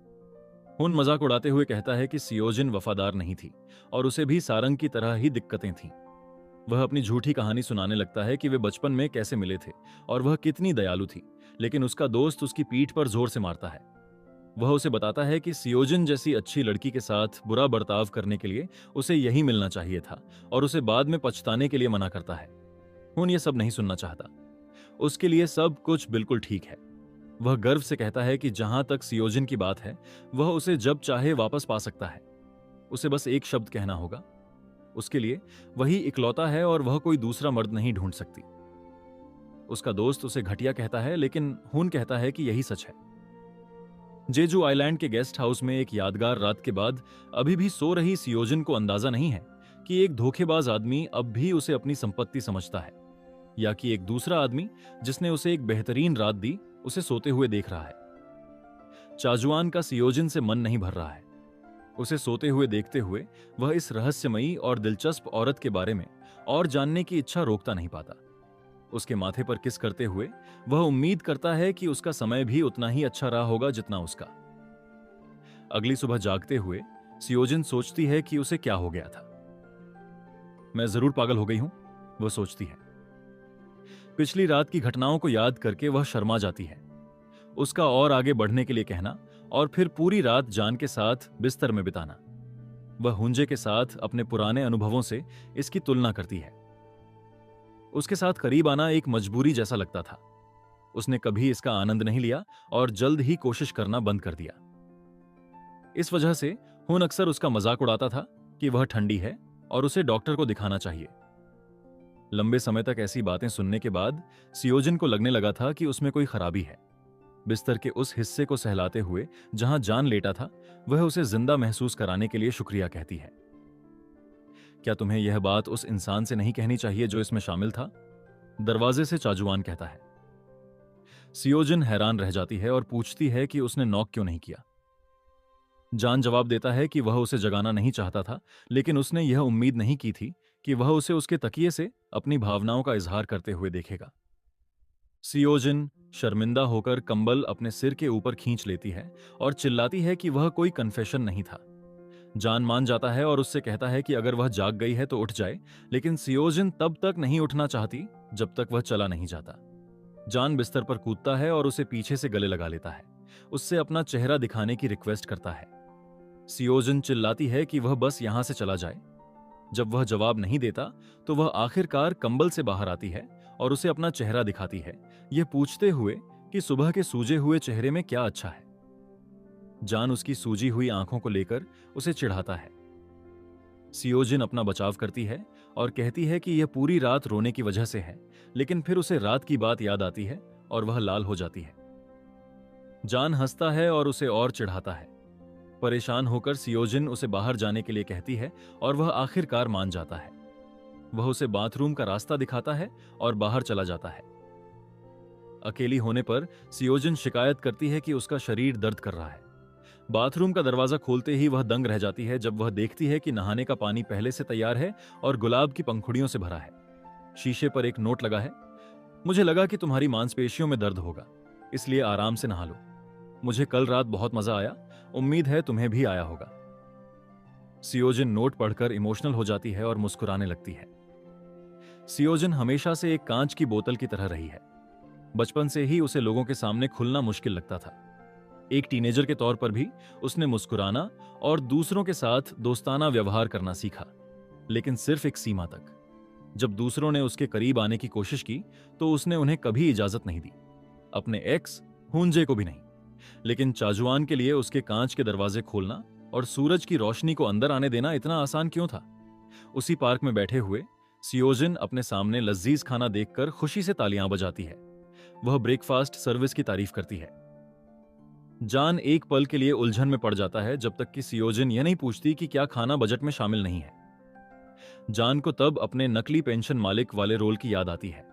हुन मजाक उड़ाते हुए कहता है कि सियोजिन वफादार नहीं थी और उसे भी सारंग की तरह ही दिक्कतें थीं। वह अपनी झूठी कहानी सुनाने लगता है कि वे बचपन में कैसे मिले थे और वह कितनी दयालु थी, लेकिन उसका दोस्त उसकी पीठ पर जोर से मारता है। वह उसे बताता है कि सियोजिन जैसी अच्छी लड़की के साथ बुरा बर्ताव करने के लिए उसे यही मिलना चाहिए था और उसे बाद में पछताने के लिए मना करता है। हुन ये सब नहीं सुनना चाहता। उसके लिए सब कुछ बिल्कुल ठीक है। वह गर्व से कहता है कि जहां तक सियोजिन की बात है, वह उसे जब चाहे वापस पा सकता है। उसे बस एक शब्द कहना होगा। उसके लिए वही इकलौता है और वह कोई दूसरा मर्द नहीं ढूंढ सकती। उसका दोस्त उसे घटिया कहता है, लेकिन हुन कहता है कि यही सच है। जेजू आइलैंड के गेस्ट हाउस में एक यादगार रात के बाद अभी भी सो रही सियोजिन को अंदाजा नहीं है कि एक धोखेबाज आदमी अब भी उसे अपनी संपत्ति समझता है, या कि एक दूसरा आदमी जिसने उसे एक बेहतरीन रात दी उसे सोते हुए देख रहा है। चाजुआन का सियोजिन से मन नहीं भर रहा है। उसे सोते हुए देखते हुए वह इस रहस्यमयी और दिलचस्प औरत के बारे में और जानने की इच्छा रोकता नहीं पाता। उसके माथे पर किस करते हुए वह उम्मीद करता है कि उसका समय भी उतना ही अच्छा रहा होगा जितना उसका। अगली सुबह जागते हुए सियोजिन सोचती है कि उसे क्या हो गया था। मैं जरूर पागल हो गई हूं, वह सोचती है। पिछली रात की घटनाओं को याद करके वह शर्मा जाती है। उसका और आगे बढ़ने के लिए कहना और फिर पूरी रात जान के साथ बिस्तर में बिताना। वह हुंजे के साथ अपने पुराने अनुभवों से इसकी तुलना करती है। उसके साथ करीब आना एक मजबूरी जैसा लगता था। उसने कभी इसका आनंद नहीं लिया और जल्द ही कोशिश करना बंद कर दिया। इस वजह से हुन अक्सर उसका मजाक उड़ाता था कि वह ठंडी है और उसे डॉक्टर को दिखाना चाहिए। लंबे समय तक ऐसी बातें सुनने के बाद सियोजिन को लगने लगा था कि उसमें कोई खराबी है। बिस्तर के उस हिस्से को सहलाते हुए जहां जान लेटा था, वह उसे जिंदा महसूस कराने के लिए शुक्रिया कहती है। क्या तुम्हें यह बात उस इंसान से नहीं कहनी चाहिए जो इसमें शामिल था? दरवाजे से चाजुआन कहता है। सियोजिन हैरान रह जाती है और पूछती है कि उसने नॉक क्यों नहीं किया। जान जवाब देता है कि वह उसे जगाना नहीं चाहता था, लेकिन उसने यह उम्मीद नहीं की थी कि वह उसे उसके तकिए से अपनी भावनाओं का इजहार करते हुए देखेगा। सियोजिन शर्मिंदा होकर कंबल अपने सिर के ऊपर खींच लेती है और चिल्लाती है कि वह कोई कन्फेशन नहीं था। जान मान जाता है और उससे कहता है कि अगर वह जाग गई है तो उठ जाए, लेकिन सियोजिन तब तक नहीं उठना चाहती जब तक वह चला नहीं जाता। जान बिस्तर पर कूदता है और उसे पीछे से गले लगा लेता है। उससे अपना चेहरा दिखाने की रिक्वेस्ट करता है। सियोजिन चिल्लाती है कि वह बस यहां से चला जाए। जब वह जवाब नहीं देता तो वह आखिरकार कंबल से बाहर आती है और उसे अपना चेहरा दिखाती है, यह पूछते हुए कि सुबह के सूजे हुए चेहरे में क्या अच्छा है। जान उसकी सूजी हुई आंखों को लेकर उसे चिढ़ाता है। सियोजिन अपना बचाव करती है और कहती है कि यह पूरी रात रोने की वजह से है, लेकिन फिर उसे रात की बात याद आती है और वह लाल हो जाती है। जान हंसता है और उसे और चिढ़ाता है। परेशान होकर सियोजिन उसे बाहर जाने के लिए कहती है और वह आखिरकार मान जाता है। वह उसे बाथरूम का रास्ता दिखाता है और बाहर चला जाता है। अकेली होने पर सियोजिन शिकायत करती है कि उसका शरीर दर्द कर रहा है। बाथरूम का दरवाजा खोलते ही वह दंग रह जाती है जब वह देखती है कि नहाने का पानी पहले से तैयार है और गुलाब की पंखुड़ियों से भरा है। शीशे पर एक नोट लगा है। मुझे लगा कि तुम्हारी मांसपेशियों में दर्द होगा, इसलिए आराम से नहा लो। मुझे कल रात बहुत मजा आया, उम्मीद है तुम्हें भी आया होगा। सियोजिन नोट पढ़कर इमोशनल हो जाती है और मुस्कुराने लगती है। सियोजिन हमेशा से एक कांच की बोतल की तरह रही है। बचपन से ही उसे लोगों के सामने खुलना मुश्किल लगता था। एक टीनेजर के तौर पर भी उसने मुस्कुराना और दूसरों के साथ दोस्ताना व्यवहार करना सीखा, लेकिन सिर्फ एक सीमा तक। जब दूसरों ने उसके करीब आने की कोशिश की तो उसने उन्हें कभी इजाजत नहीं दी, अपने एक्स हुंजे को भी नहीं। लेकिन चाजुआन के लिए उसके कांच के दरवाजे खोलना और सूरज की रोशनी को अंदर आने देना इतना आसान क्यों था? उसी पार्क में बैठे हुए सियोजिन अपने सामने लजीज खाना देखकर खुशी से तालियां बजाती है। वह ब्रेकफास्ट सर्विस की तारीफ करती है। जान एक पल के लिए उलझन में पड़ जाता है जब तक कि सियोजिन यह नहीं पूछती कि क्या खाना बजट में शामिल नहीं है। जान को तब अपने नकली पेंशन मालिक वाले रोल की याद आती है।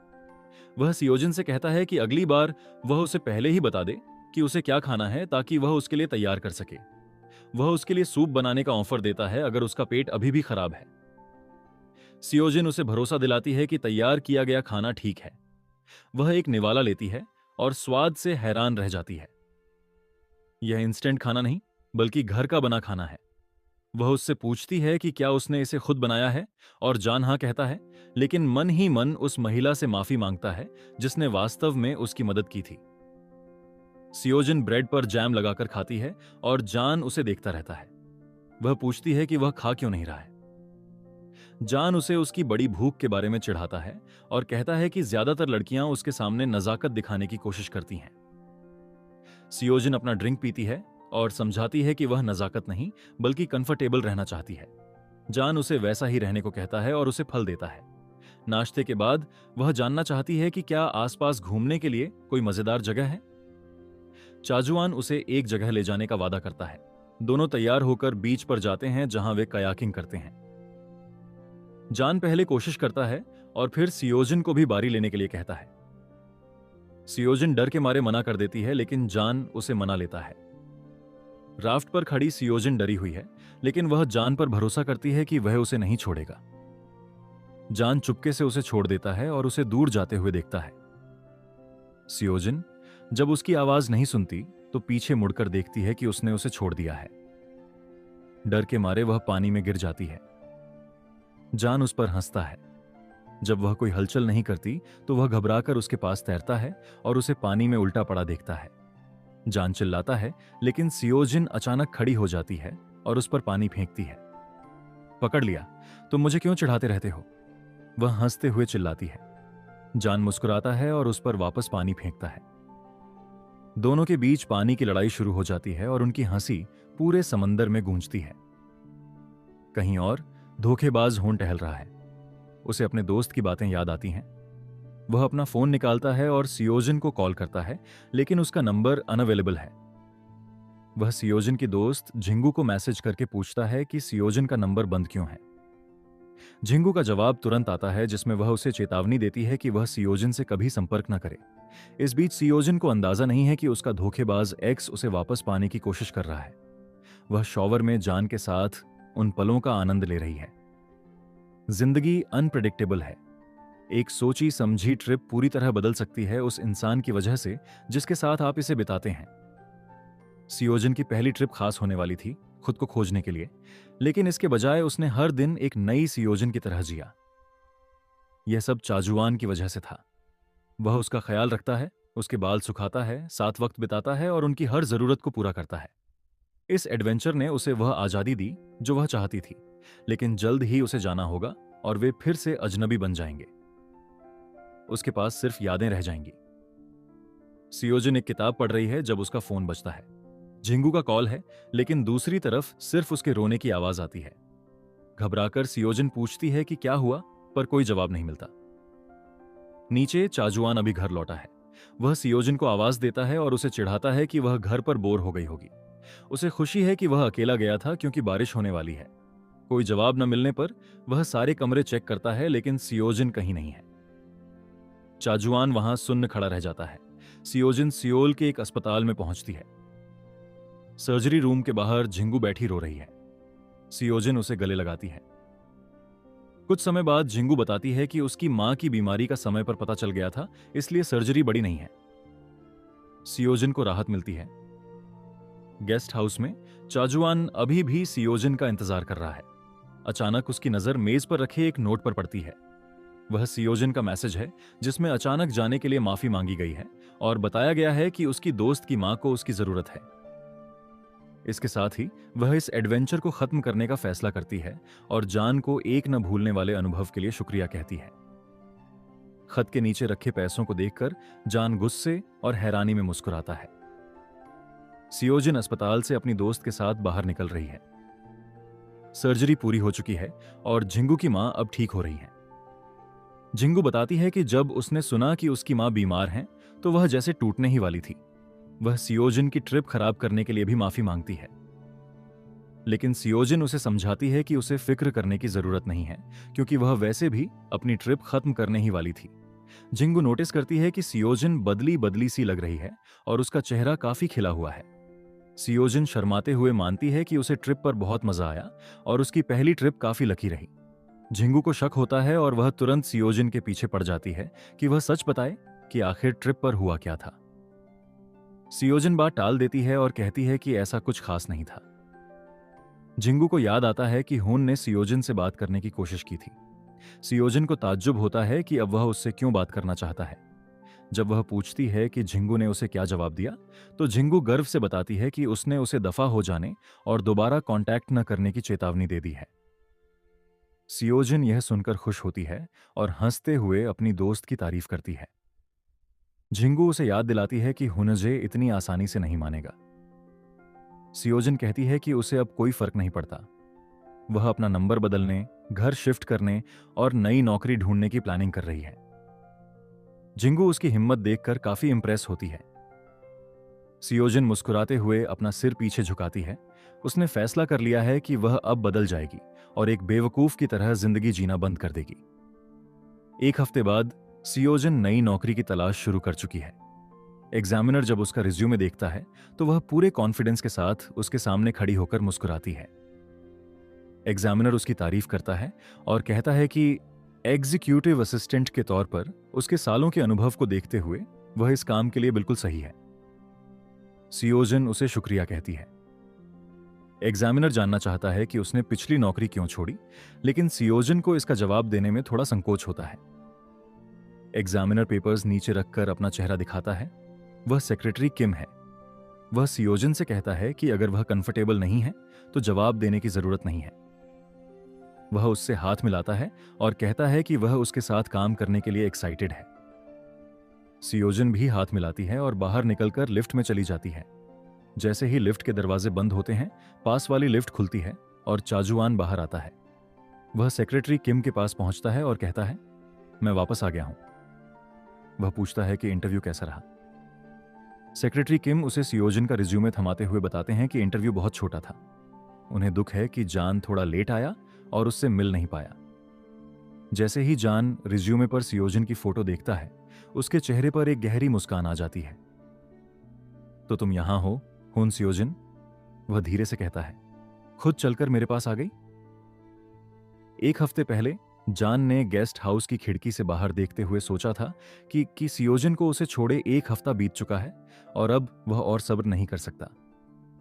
वह सियोजिन से कहता है कि अगली बार वह उसे पहले ही बता दे कि उसे क्या खाना है ताकि वह उसके लिए तैयार कर सके। वह उसके लिए सूप बनाने का ऑफर देता है अगर उसका पेट अभी भी खराब है। सियोजिन उसे भरोसा दिलाती है कि तैयार किया गया खाना ठीक है। वह एक निवाला लेती है और स्वाद से हैरान रह जाती है। यह इंस्टेंट खाना नहीं बल्कि घर का बना खाना है। वह उससे पूछती है कि क्या उसने इसे खुद बनाया है और जान हाँ कहता है, लेकिन मन ही मन उस महिला से माफी मांगता है जिसने वास्तव में उसकी मदद की थी। सियोजिन ब्रेड पर जैम लगाकर खाती है और जान उसे देखता रहता है। वह पूछती है कि वह खा क्यों नहीं रहा है। जान उसे उसकी बड़ी भूख के बारे में चिढ़ाता है और कहता है कि ज्यादातर लड़कियां उसके सामने नजाकत दिखाने की कोशिश करती हैं। सियोजिन अपना ड्रिंक पीती है और समझाती है कि वह नजाकत नहीं बल्कि कंफर्टेबल रहना चाहती है। जान उसे वैसा ही रहने को कहता है और उसे फल देता है। नाश्ते के बाद वह जानना चाहती है कि क्या आसपास घूमने के लिए कोई मजेदार जगह है। चाजुआन उसे एक जगह ले जाने का वादा करता है। दोनों तैयार होकर बीच पर जाते हैं जहां वे कयाकिंग करते हैं। जान पहले कोशिश करता है और फिर सियोजिन को भी बारी लेने के लिए कहता है। सियोजिन डर के मारे मना कर देती है, लेकिन जान उसे मना लेता है। राफ्ट पर खड़ी सियोजिन डरी हुई है, लेकिन वह जान पर भरोसा करती है कि वह उसे नहीं छोड़ेगा। जान चुपके से उसे छोड़ देता है और उसे दूर जाते हुए देखता है। सियोजिन जब उसकी आवाज नहीं सुनती तो पीछे मुड़कर देखती है कि उसने उसे छोड़ दिया है। डर के मारे वह पानी में गिर जाती है। जान उस पर हंसता है। जब वह कोई हलचल नहीं करती तो वह घबराकर उसके पास तैरता है और उसे पानी में उल्टा पड़ा देखता है। जान चिल्लाता है, लेकिन सियोजिन अचानक खड़ी हो जाती है और उस पर पानी फेंकती है। पकड़ लिया, तुम मुझे क्यों चिढ़ाते रहते हो? वह हंसते हुए चिल्लाती है। जान मुस्कुराता है और उस पर वापस पानी फेंकता है। दोनों के बीच पानी की लड़ाई शुरू हो जाती है और उनकी हंसी पूरे समंदर में गूंजती है। कहीं और धोखेबाज होन टहल रहा है। उसे अपने दोस्त की बातें याद आती हैं। वह अपना फोन निकालता है और सियोजिन को कॉल करता है, लेकिन उसका नंबर अनअवेलेबल है। वह सियोजिन की दोस्त झिंगू को मैसेज करके पूछता है कि सियोजिन का नंबर बंद क्यों है। झिंगू का जवाब तुरंत आता है, जिसमें वह उसे चेतावनी देती है कि वह सियोजिन से कभी संपर्क न करे। इस बीच सियोजिन को अंदाजा नहीं है कि उसका धोखेबाज एक्स उसे वापस पाने की कोशिश कर रहा है। वह शॉवर में जान के साथ उन पलों का आनंद ले रही है। जिंदगी अनप्रेडिक्टेबल है। एक सोची समझी ट्रिप पूरी तरह बदल सकती है उस इंसान की वजह से जिसके साथ आप इसे बिताते हैं। सियोजिन की पहली ट्रिप खास होने वाली थी, खुद को खोजने के लिए, लेकिन इसके बजाय उसने हर दिन एक नई सियोजिन की तरह जिया। यह सब चाजुआन की वजह से था। वह उसका ख्याल रखता है, उसके बाल सुखाता है, साथ वक्त बिताता है और उनकी हर जरूरत को पूरा करता है। इस एडवेंचर ने उसे वह आजादी दी जो वह चाहती थी, लेकिन जल्द ही उसे जाना होगा और वे फिर से अजनबी बन जाएंगे। उसके पास सिर्फ यादें रह जाएंगी। सियोजिन एक किताब पढ़ रही है जब उसका फोन बजता है। झिंगू का कॉल है, लेकिन दूसरी तरफ सिर्फ उसके रोने की आवाज आती है। घबराकर सियोजिन पूछती है कि क्या हुआ, पर कोई जवाब नहीं मिलता। नीचे चाजुआन अभी घर लौटा है। वह सियोजिन को आवाज देता है और उसे चिढ़ाता है कि वह घर पर बोर हो गई होगी। उसे खुशी है कि वह अकेला गया था क्योंकि बारिश होने वाली है। कोई जवाब न मिलने पर वह सारे कमरे चेक करता है, लेकिन सियोजिन कहीं नहीं है। चाजुआन वहां सुन्न खड़ा रह जाता है। सियोजिन सियोल के एक अस्पताल में पहुंचती है। सर्जरी रूम के बाहर झिंगू बैठी रो रही है। सियोजिन उसे गले लगाती है। कुछ समय बाद झिंगू बताती है कि उसकी मां की बीमारी का समय पर पता चल गया था, इसलिए सर्जरी बड़ी नहीं है। सियोजिन को राहत मिलती है। गेस्ट हाउस में चाजुआन अभी भी सियोजिन का इंतजार कर रहा है। अचानक उसकी नजर मेज पर रखे एक नोट पर पड़ती है। वह सियोजिन का मैसेज है, जिसमें अचानक जाने के लिए माफी मांगी गई है और बताया गया है कि उसकी दोस्त की मां को उसकी जरूरत है। इसके साथ ही वह इस एडवेंचर को खत्म करने का फैसला करती है और जान को एक न भूलने वाले अनुभव के लिए शुक्रिया कहती है। खत के नीचे रखे पैसों को देखकर जान गुस्से और हैरानी में मुस्कुराता है। सियोजिन अस्पताल से अपनी दोस्त के साथ बाहर निकल रही है। सर्जरी पूरी हो चुकी है और झिंगू की मां अब ठीक हो रही है। झिंगू बताती है कि जब उसने सुना कि उसकी मां बीमार हैं, तो वह जैसे टूटने ही वाली थी। वह सियोजिन की ट्रिप खराब करने के लिए भी माफी मांगती है, लेकिन सियोजिन उसे समझाती है कि उसे फिक्र करने की जरूरत नहीं है, क्योंकि वह वैसे भी अपनी ट्रिप खत्म करने ही वाली थी। झिंगू नोटिस करती है कि सियोजिन बदली बदली सी लग रही है और उसका चेहरा काफी खिला हुआ है। सियोजिन शर्माते हुए मानती है कि उसे ट्रिप पर बहुत मजा आया और उसकी पहली ट्रिप काफी लकी रही। झिंगू को शक होता है और वह तुरंत सियोजिन के पीछे पड़ जाती है कि वह सच बताए कि आखिर ट्रिप पर हुआ क्या था। सियोजिन बात टाल देती है और कहती है कि ऐसा कुछ खास नहीं था। झिंगू को याद आता है कि हुन ने सियोजिन से बात करने की कोशिश की थी। सियोजिन को ताज्जुब होता है कि अब वह उससे क्यों बात करना चाहता है। जब वह पूछती है कि झिंगू ने उसे क्या जवाब दिया, तो झिंगू गर्व से बताती है कि उसने उसे दफा हो जाने और दोबारा कांटेक्ट न करने की चेतावनी दे दी है। सियोजिन यह सुनकर खुश होती है और हंसते हुए अपनी दोस्त की तारीफ करती है। झिंगू उसे याद दिलाती है कि हुनजे इतनी आसानी से नहीं मानेगा। सियोजिन कहती है कि उसे अब कोई फर्क नहीं पड़ता। वह अपना नंबर बदलने, घर शिफ्ट करने और नई नौकरी ढूंढने की प्लानिंग कर रही है। झिंगू उसकी हिम्मत देखकर काफी इंप्रेस होती है। सियोजिन मुस्कुराते हुए अपना सिर पीछे झुकाती है। उसने फैसला कर लिया है कि वह अब बदल जाएगी और एक बेवकूफ की तरह जिंदगी जीना बंद कर देगी। एक हफ्ते बाद सियोजिन नई नौकरी की तलाश शुरू कर चुकी है। एग्जामिनर जब उसका रिज्यूमे देखता है, तो वह पूरे कॉन्फिडेंस के साथ उसके सामने खड़ी होकर मुस्कुराती है। एग्जामिनर उसकी तारीफ करता है और कहता है कि एग्जीक्यूटिव असिस्टेंट के तौर पर उसके सालों के अनुभव को देखते हुए वह इस काम के लिए बिल्कुल सही है। सियोजिन उसे शुक्रिया कहती है। एग्जामिनर जानना चाहता है कि उसने पिछली नौकरी क्यों छोड़ी, लेकिन सियोजिन को इसका जवाब देने में थोड़ा संकोच होता है। एग्जामिनर पेपर्स नीचे रखकर अपना चेहरा दिखाता है। वह सेक्रेटरी किम है। वह सियोजिन से कहता है कि अगर वह कंफर्टेबल नहीं है तो जवाब देने की जरूरत नहीं है। वह उससे हाथ मिलाता है और कहता है कि वह उसके साथ काम करने के लिए एक्साइटेड है। सियोजिन भी हाथ मिलाती है और बाहर निकलकर लिफ्ट में चली जाती है। जैसे ही लिफ्ट के दरवाजे बंद होते हैं, पास वाली लिफ्ट खुलती है और चाजुआन बाहर आता है। वह सेक्रेटरी किम के पास पहुंचता है और कहता है, मैं वापस आ गया हूं। वह पूछता है कि इंटरव्यू कैसा रहा। सेक्रेटरी किम उसे सियोजिन का रिज्यूमे थमाते हुए बताते हैं कि इंटरव्यू बहुत छोटा था। उन्हें दुख है कि जान थोड़ा लेट आया और उससे मिल नहीं पाया। जैसे ही जान रिज्यूमे पर सियोजिन की फोटो देखता है, उसके चेहरे पर एक गहरी मुस्कान आ जाती है। तो तुम यहां हो, हुन सियोजिन? वह धीरे से कहता है। खुद चलकर मेरे पास आ गई? एक हफ्ते पहले जान ने गेस्ट हाउस की खिड़की से बाहर देखते हुए सोचा था कि सियोजिन को उसे छोड़े एक हफ्ता बीत चुका है और अब वह और सब्र नहीं कर सकता।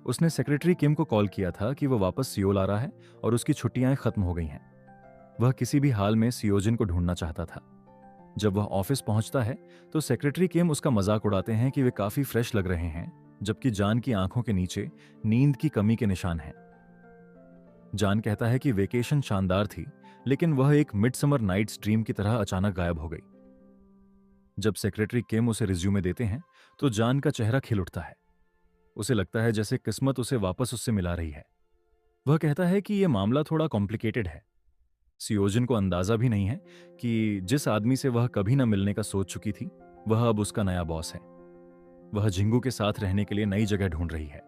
उसने सेक्रेटरी किम को कॉल किया था कि वह वापस सियोल आ रहा है और उसकी छुट्टियां खत्म हो गई हैं। वह किसी भी हाल में सियोजिन को ढूंढना चाहता था। जब वह ऑफिस पहुंचता है तो सेक्रेटरी किम उसका मजाक उड़ाते हैं कि वे काफी फ्रेश लग रहे हैं, जबकि जान की आंखों के नीचे नींद की कमी के निशान हैं। जान कहता है कि वेकेशन शानदार थी, लेकिन वह एक मिडसमर नाइट्स ड्रीम की तरह अचानक गायब हो गई। जब सेक्रेटरी किम उसे रिज्यूमे देते हैं तो जान का चेहरा खिल उठता है। उसे लगता है जैसे किस्मत उसे वापस उससे मिला रही है। वह कहता है कि यह मामला थोड़ा कॉम्प्लिकेटेड है। सियोजिन को अंदाजा भी नहीं है कि जिस आदमी से वह कभी न मिलने का सोच चुकी थी, वह अब उसका नया बॉस है। वह जिंगू के साथ रहने के लिए नई जगह ढूंढ रही है।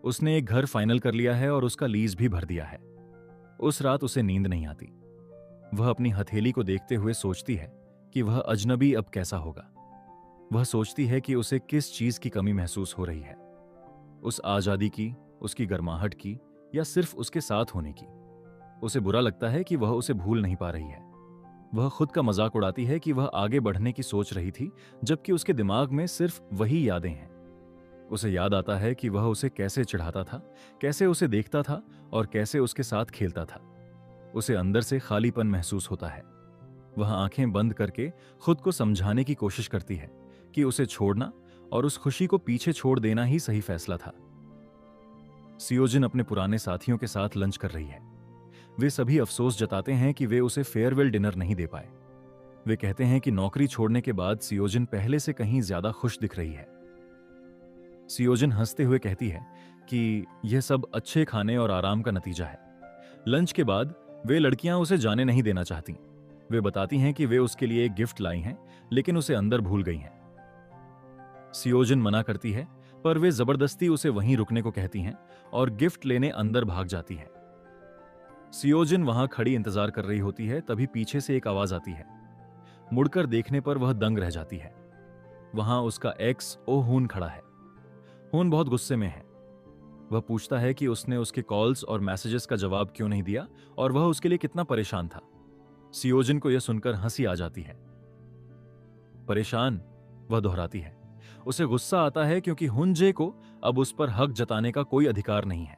उसने एक घर फाइनल कर लिया है और उसका लीज भी भर दिया है। उस रात उसे नींद नहीं आती। वह अपनी हथेली को देखते हुए सोचती है कि वह अजनबी अब कैसा होगा। वह सोचती है कि उसे किस चीज की कमी महसूस हो रही है, उस आजादी की, उसकी गर्माहट की, या सिर्फ उसके साथ होने की। उसे बुरा लगता है कि वह उसे भूल नहीं पा रही है। वह खुद का मजाक उड़ाती है कि वह आगे बढ़ने की सोच रही थी, जबकि उसके दिमाग में सिर्फ वही यादें हैं। उसे याद आता है कि वह उसे कैसे चिढ़ाता था, कैसे उसे देखता था और कैसे उसके साथ खेलता था। उसे अंदर से खालीपन महसूस होता है। वह आंखें बंद करके खुद को समझाने की कोशिश करती है कि उसे छोड़ना और उस खुशी को पीछे छोड़ देना ही सही फैसला था। सियोजिन अपने पुराने साथियों के साथ लंच कर रही है। वे सभी अफसोस जताते हैं कि वे उसे फेयरवेल डिनर नहीं दे पाए। वे कहते हैं कि नौकरी छोड़ने के बाद सियोजिन पहले से कहीं ज्यादा खुश दिख रही है। सियोजिन हंसते हुए कहती है कि यह सब अच्छे खाने और आराम का नतीजा है। लंच के बाद वे लड़कियां उसे जाने नहीं देना चाहती। वे बताती हैं कि वे उसके लिए एक गिफ्ट लाई हैं, लेकिन उसे अंदर भूल गई हैं। सियोजिन मना करती है, पर वे जबरदस्ती उसे वहीं रुकने को कहती हैं और गिफ्ट लेने अंदर भाग जाती है। सियोजिन वहां खड़ी इंतजार कर रही होती है, तभी पीछे से एक आवाज आती है। मुड़कर देखने पर वह दंग रह जाती है। वहां उसका एक्स ओ हून खड़ा है। हून बहुत गुस्से में है। वह पूछता है कि उसने उसके कॉल्स और मैसेजेस का जवाब क्यों नहीं दिया और वह उसके लिए कितना परेशान था। सियोजिन को यह सुनकर हंसी आ जाती है। परेशान, वह दोहराती है। उसे गुस्सा आता है क्योंकि हुनजे को अब उस पर हक जताने का कोई अधिकार नहीं है।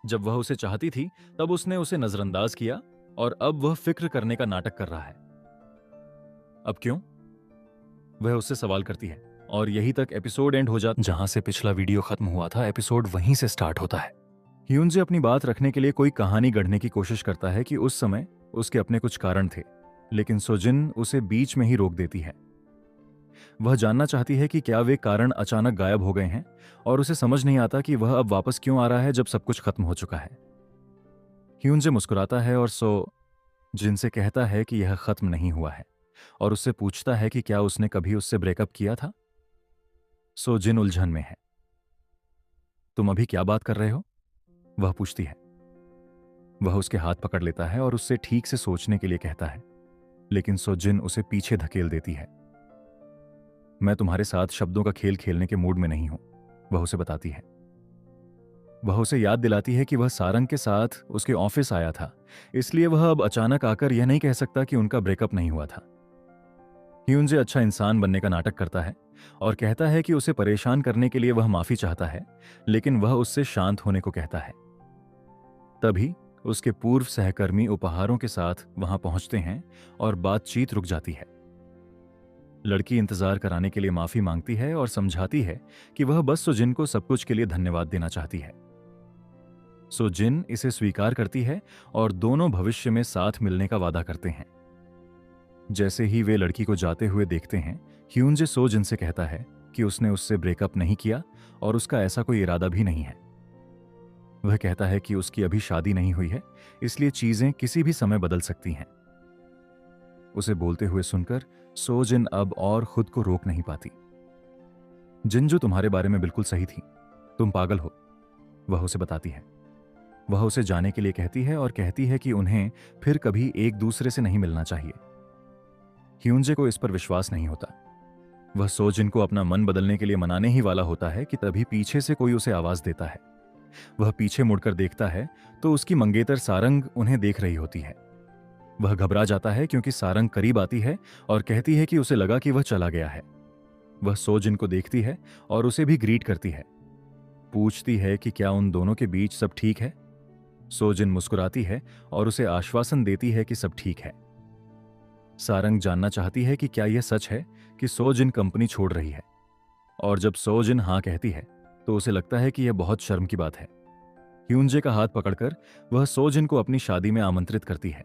जब वह उसे चाहती थी तब उसने उसे नजरअंदाज किया और अब वह फिक्र करने का नाटक कर रहा है। अब क्यों? वह उससे सवाल करती है और यहीं तक एपिसोड एंड हो जाता। जहां से पिछला वीडियो खत्म हुआ था, एपिसोड वहीं से स्टार्ट होता है। ह्यूनजे अपनी बात रखने के लिए कोई कहानी गढ़ने की कोशिश करता है कि उस समय उसके अपने कुछ कारण थे, लेकिन सोजिन उसे बीच में ही रोक देती है। वह जानना चाहती है कि क्या वे कारण अचानक गायब हो गए हैं और उसे समझ नहीं आता कि वह अब वापस क्यों आ रहा है जब सब कुछ खत्म हो चुका है। ह्यूनजे मुस्कुराता है और जिनसे कहता है कि यह खत्म नहीं हुआ है और उससे पूछता है कि क्या उसने कभी उससे ब्रेकअप किया था। जिन उलझन में है। तुम अभी क्या बात कर रहे हो? वह पूछती है। वह उसके हाथ पकड़ लेता है और उससे ठीक से सोचने के लिए कहता है, लेकिन जिन उसे पीछे धकेल देती है। मैं तुम्हारे साथ शब्दों का खेल खेलने के मूड में नहीं हूं, वह उसे बताती है। वह उसे याद दिलाती है कि वह सारंग के साथ उसके ऑफिस आया था, इसलिए वह अब अचानक आकर यह नहीं कह सकता कि उनका ब्रेकअप नहीं हुआ था। ह्यूनजे अच्छा इंसान बनने का नाटक करता है और कहता है कि उसे परेशान करने के लिए वह माफी चाहता है, लेकिन वह उससे शांत होने को कहता है। तभी उसके पूर्व सहकर्मी उपहारों के साथ वहां पहुंचते हैं और बातचीत रुक जाती है। लड़की इंतजार कराने के लिए माफी मांगती है और समझाती है कि वह बस सुजिन को सब कुछ के लिए धन्यवाद देना चाहती है। जिन इसे स्वीकार करती है और दोनों भविष्य में साथ मिलने का वादा करते हैं। जैसे ही वे लड़की को जाते हुए देखते हैं, ह्यूनजे जिन से कहता है कि उसने उससे ब्रेकअप नहीं किया और उसका ऐसा कोई इरादा भी नहीं है। वह कहता है कि उसकी अभी शादी नहीं हुई है, इसलिए चीजें किसी भी समय बदल सकती हैं। उसे बोलते हुए सुनकर जिन अब और खुद को रोक नहीं पाती। जिंजू तुम्हारे बारे में बिल्कुल सही थी, तुम पागल हो, वह उसे बताती है। वह उसे जाने के लिए कहती है और कहती है कि उन्हें फिर कभी एक दूसरे से नहीं मिलना चाहिए। ह्यूनजे को इस पर विश्वास नहीं होता। वह जिन को अपना मन बदलने के लिए मनाने ही वाला होता है कि तभी पीछे से कोई उसे आवाज देता है। वह पीछे मुड़कर देखता है तो उसकी मंगेतर सारंग उन्हें देख रही होती है। वह घबरा जाता है क्योंकि सारंग करीब आती है और कहती है कि उसे लगा कि वह चला गया है। वह जिन को देखती है और उसे भी ग्रीट करती है। पूछती है कि क्या उन दोनों के बीच सब ठीक है। जिन मुस्कुराती है और उसे आश्वासन देती है कि सब ठीक है। सारंग जानना चाहती है कि क्या यह सच है कि जिन कंपनी छोड़ रही है, और जब जिन हाँ कहती है तो उसे लगता है कि यह बहुत शर्म की बात है। ह्यूनजे का हाथ पकड़कर वह जिन को अपनी शादी में आमंत्रित करती है।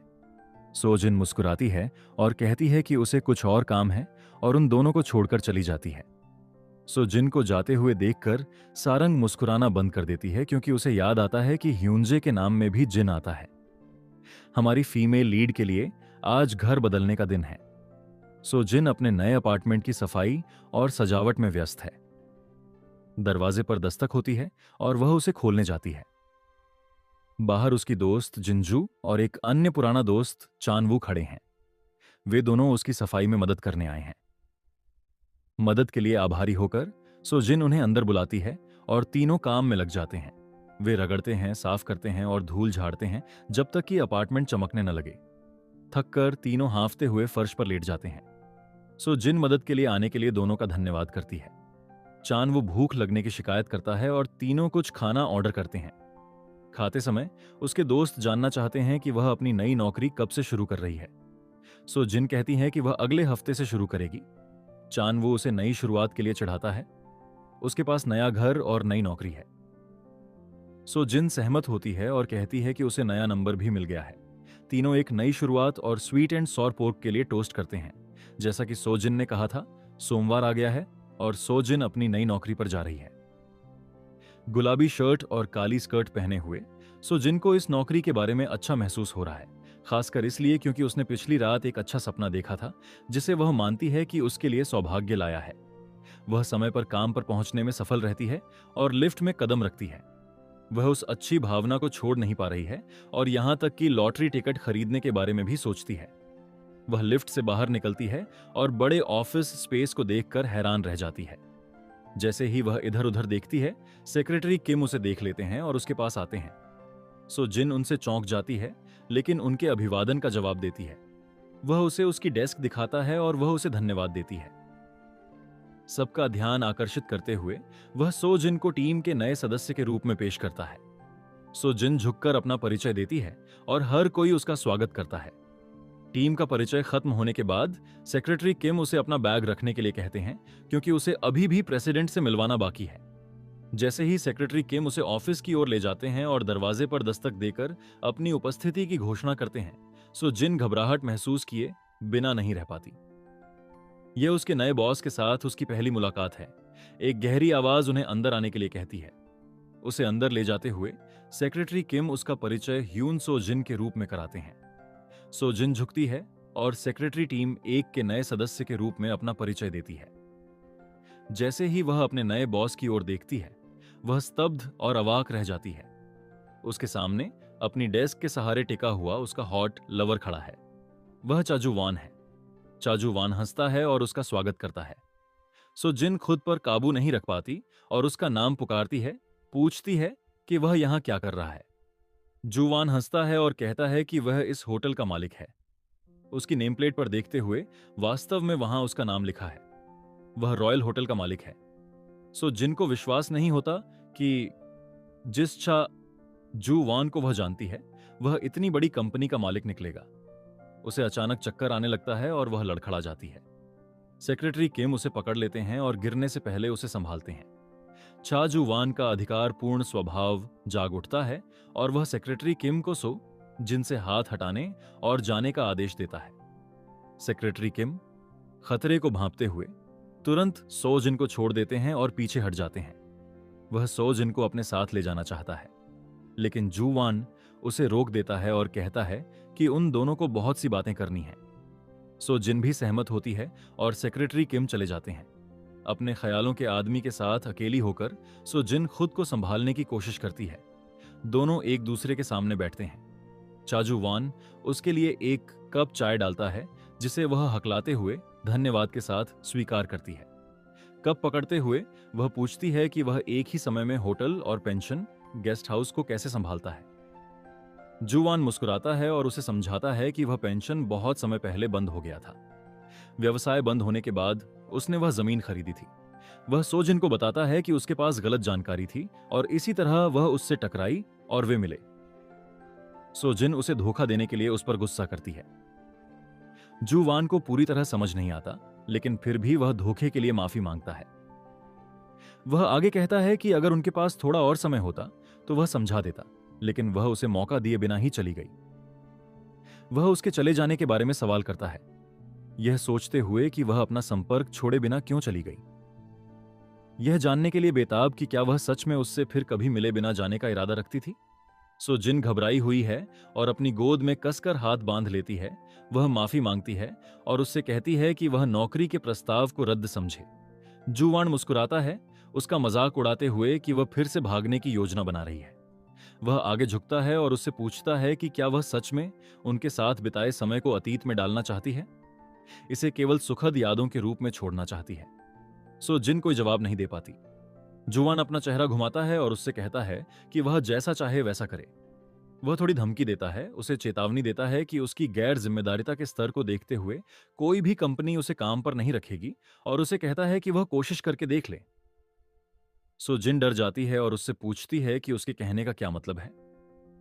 जिन मुस्कुराती है और कहती है कि उसे कुछ और काम है और उन दोनों को छोड़कर चली जाती है। सो जिन को जाते हुए देखकर सारंग मुस्कुराना बंद कर देती है, क्योंकि उसे याद आता है कि ह्यूंजे के नाम में भी जिन आता है। हमारी फीमेल लीड के लिए आज घर बदलने का दिन है। सो जिन अपने नए अपार्टमेंट की सफाई और सजावट में व्यस्त है। दरवाजे पर दस्तक होती है और वह उसे खोलने जाती है। बाहर उसकी दोस्त जिंजू और एक अन्य पुराना दोस्त चानवू खड़े हैं। वे दोनों उसकी सफाई में मदद करने आए हैं। मदद के लिए आभारी होकर सो जिन उन्हें अंदर बुलाती है और तीनों काम में लग जाते हैं। वे रगड़ते हैं, साफ करते हैं और धूल झाड़ते हैं जब तक कि अपार्टमेंट चमकने न लगे। थककर तीनों हांफते हुए फर्श पर लेट जाते हैं। सो जिन मदद के लिए आने के लिए दोनों का धन्यवाद करती है। चान वो भूख लगने की शिकायत करता है और तीनों कुछ खाना ऑर्डर करते हैं। खाते समय उसके दोस्त जानना चाहते हैं कि वह अपनी नई नौकरी कब से शुरू कर रही है। सो जिन कहती है कि वह अगले हफ्ते से शुरू करेगी। चान वो उसे नई शुरुआत के लिए चढ़ाता है। उसके पास नया घर और नई नौकरी है। सो जिन सहमत होती है और कहती है कि उसे नया नंबर भी मिल गया है। तीनों एक नई शुरुआत और स्वीट एंड सॉर पोर्क के लिए टोस्ट करते हैं। जैसा कि सो जिन ने कहा था, सोमवार आ गया है और सो जिन अपनी नई नौकरी पर जा रही है। गुलाबी शर्ट और काली स्कर्ट पहने हुए सो जिन को इस नौकरी के बारे में अच्छा महसूस हो रहा है, खासकर इसलिए क्योंकि उसने पिछली रात एक अच्छा सपना देखा था जिसे वह मानती है कि उसके लिए सौभाग्य लाया है। वह समय पर काम पर पहुंचने में सफल रहती है और लिफ्ट में कदम रखती है। वह उस अच्छी भावना को छोड़ नहीं पा रही है और यहां तक कि लॉटरी टिकट खरीदने के बारे में भी सोचती है। वह लिफ्ट से बाहर निकलती है और बड़े ऑफिस स्पेस को देखकर हैरान रह जाती है। जैसे ही वह इधर उधर देखती है, सेक्रेटरी किम उसे देख लेते हैं और उसके पास आते हैं। सो जिन उनसे चौंक जाती है, लेकिन उनके अभिवादन का जवाब देती है। वह उसे उसकी डेस्क दिखाता है और वह उसे धन्यवाद देती है। सबका ध्यान आकर्षित करते हुए वह सो जिन को टीम के नए सदस्य के रूप में पेश करता है। सो जिन झुककर अपना परिचय देती है और हर कोई उसका स्वागत करता है। टीम का परिचय खत्म होने के बाद सेक्रेटरी किम उसे अपना बैग रखने के लिए कहते हैं, क्योंकि उसे अभी भी प्रेसिडेंट से मिलवाना बाकी है। जैसे ही सेक्रेटरी किम उसे ऑफिस की ओर ले जाते हैं और दरवाजे पर दस्तक देकर अपनी उपस्थिति की घोषणा करते हैं, सो जिन घबराहट महसूस किए बिना नहीं रह पाती। यह उसके नए बॉस के साथ उसकी पहली मुलाकात है। एक गहरी आवाज उन्हें अंदर आने के लिए कहती है। उसे अंदर ले जाते हुए सेक्रेटरी किम उसका परिचय ह्यून सो जिन के रूप में कराते हैं। सो जिन झुकती है और सेक्रेटरी टीम एक के नए सदस्य के रूप में अपना परिचय देती है। जैसे ही वह अपने नए बॉस की ओर देखती है, वह स्तब्ध और अवाक रह जाती है। उसके सामने अपनी डेस्क के सहारे टिका हुआ उसका हॉट लवर खड़ा है। वह चाजू वान है। चाजू वान हंसता है और उसका स्वागत करता है। सो जिन खुद पर काबू नहीं रख पाती और उसका नाम पुकारती है, पूछती है कि वह यहां क्या कर रहा है। जुवान हंसता है और कहता है कि वह इस होटल का मालिक है। उसकी नेम प्लेट पर देखते हुए वास्तव में वहां उसका नाम लिखा है। वह रॉयल होटल का मालिक है। सो जिन को विश्वास नहीं होता कि जिस चा जुवान को वह जानती है, वह इतनी बड़ी कंपनी का मालिक निकलेगा। उसे अचानक चक्कर आने लगता है और वह लड़खड़ा जाती है। सेक्रेटरी किम उसे पकड़ लेते हैं और गिरने से पहले उसे संभालते हैं। चाजू वान का अधिकारपूर्ण स्वभाव जाग उठता है और वह सेक्रेटरी किम को सो जिन से हाथ हटाने और जाने का आदेश देता है। सेक्रेटरी किम खतरे को भांपते हुए तुरंत सो जिन को छोड़ देते हैं और पीछे हट जाते हैं। वह सो जिन को अपने साथ ले जाना चाहता है, लेकिन जुवान उसे रोक देता है और कहता है कि उन दोनों को बहुत सी बातें करनी है। सो जिन भी सहमत होती है और सेक्रेटरी किम चले जाते हैं। अपने ख्यालों के आदमी के साथ अकेली होकर सो जिन खुद को संभालने की कोशिश करती है। दोनों एक दूसरे के सामने बैठते हैं। चाजू वान उसके लिए एक कप चाय डालता है, जिसे वह हकलाते हुए धन्यवाद के साथ स्वीकार करती है। कप पकड़ते हुए वह पूछती है कि वह एक ही समय में होटल और पेंशन गेस्ट हाउस को कैसे संभालता है। जुवान मुस्कुराता है और उसे समझाता है कि वह पेंशन बहुत समय पहले बंद हो गया था। व्यवसाय बंद होने के बाद उसने वह जमीन खरीदी थी। वह सो जिन को बताता है कि उसके पास गलत जानकारी थी और इसी तरह वह उससे टकराई और वे मिले। सो जिन उसे धोखा देने के लिए उस पर गुस्सा करती है। जुवान को पूरी तरह समझ नहीं आता, लेकिन फिर भी वह धोखे के लिए माफी मांगता है। वह आगे कहता है कि अगर उनके पास थोड़ा और समय होता तो वह समझा देता, लेकिन वह उसे मौका दिए बिना ही चली गई। वह उसके चले जाने के बारे में सवाल करता है। यह सोचते हुए कि वह अपना संपर्क छोड़े बिना क्यों चली गई। यह जानने के लिए बेताब कि क्या वह सच में उससे फिर कभी मिले बिना जाने का इरादा रखती थी। सो जिन घबराई हुई है और अपनी गोद में कसकर हाथ बांध लेती है, वह माफी मांगती है और उससे कहती है कि वह नौकरी के प्रस्ताव को रद्द समझे। जूवान मुस्कुराता है, उसका मजाक उड़ाते हुए कि वह फिर से भागने की योजना बना रही है। वह आगे झुकता है और उससे पूछता है कि क्या वह सच में उनके साथ बिताए समय को अतीत में डालना चाहती है, इसे केवल सुखद यादों के रूप में छोड़ना चाहती है। सो जिन कोई जवाब नहीं दे पाती। जुआन अपना चेहरा घुमाता है और उससे कहता है कि वह जैसा चाहे वैसा करे। वह थोड़ी धमकी देता है, उसे चेतावनी देता है कि उसकी गैर जिम्मेदारिता के स्तर को देखते हुए कोई भी कंपनी उसे काम पर नहीं रखेगी, और उसे कहता है कि वह कोशिश करके देख ले। सो जिन डर जाती है और उससे पूछती है कि उसके कहने का क्या मतलब है।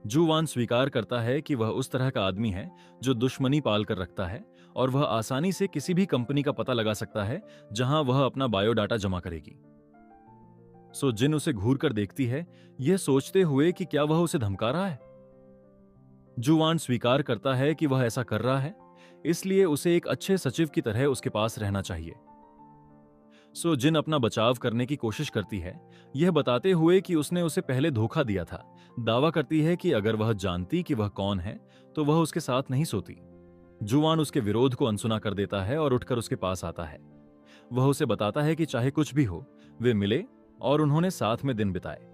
जुवान स्वीकार करता है कि वह उस तरह का आदमी है जो दुश्मनी पाल कर रखता है, और वह आसानी से किसी भी कंपनी का पता लगा सकता है जहां वह अपना बायोडाटा जमा करेगी। सो जिन उसे घूर कर देखती है, यह सोचते हुए कि क्या वह उसे धमका रहा है। जुवान स्वीकार करता है कि वह ऐसा कर रहा है, इसलिए उसे एक अच्छे सचिव की तरह उसके पास रहना चाहिए। सो जिन अपना बचाव करने की कोशिश करती है, यह बताते हुए कि उसने उसे पहले धोखा दिया था। दावा करती है कि अगर वह जानती कि वह कौन है तो वह उसके साथ नहीं सोती। जुवान उसके विरोध को अनसुना कर देता है और उठकर उसके पास आता है। वह उसे बताता है कि चाहे कुछ भी हो, वे मिले और उन्होंने साथ में दिन बिताए।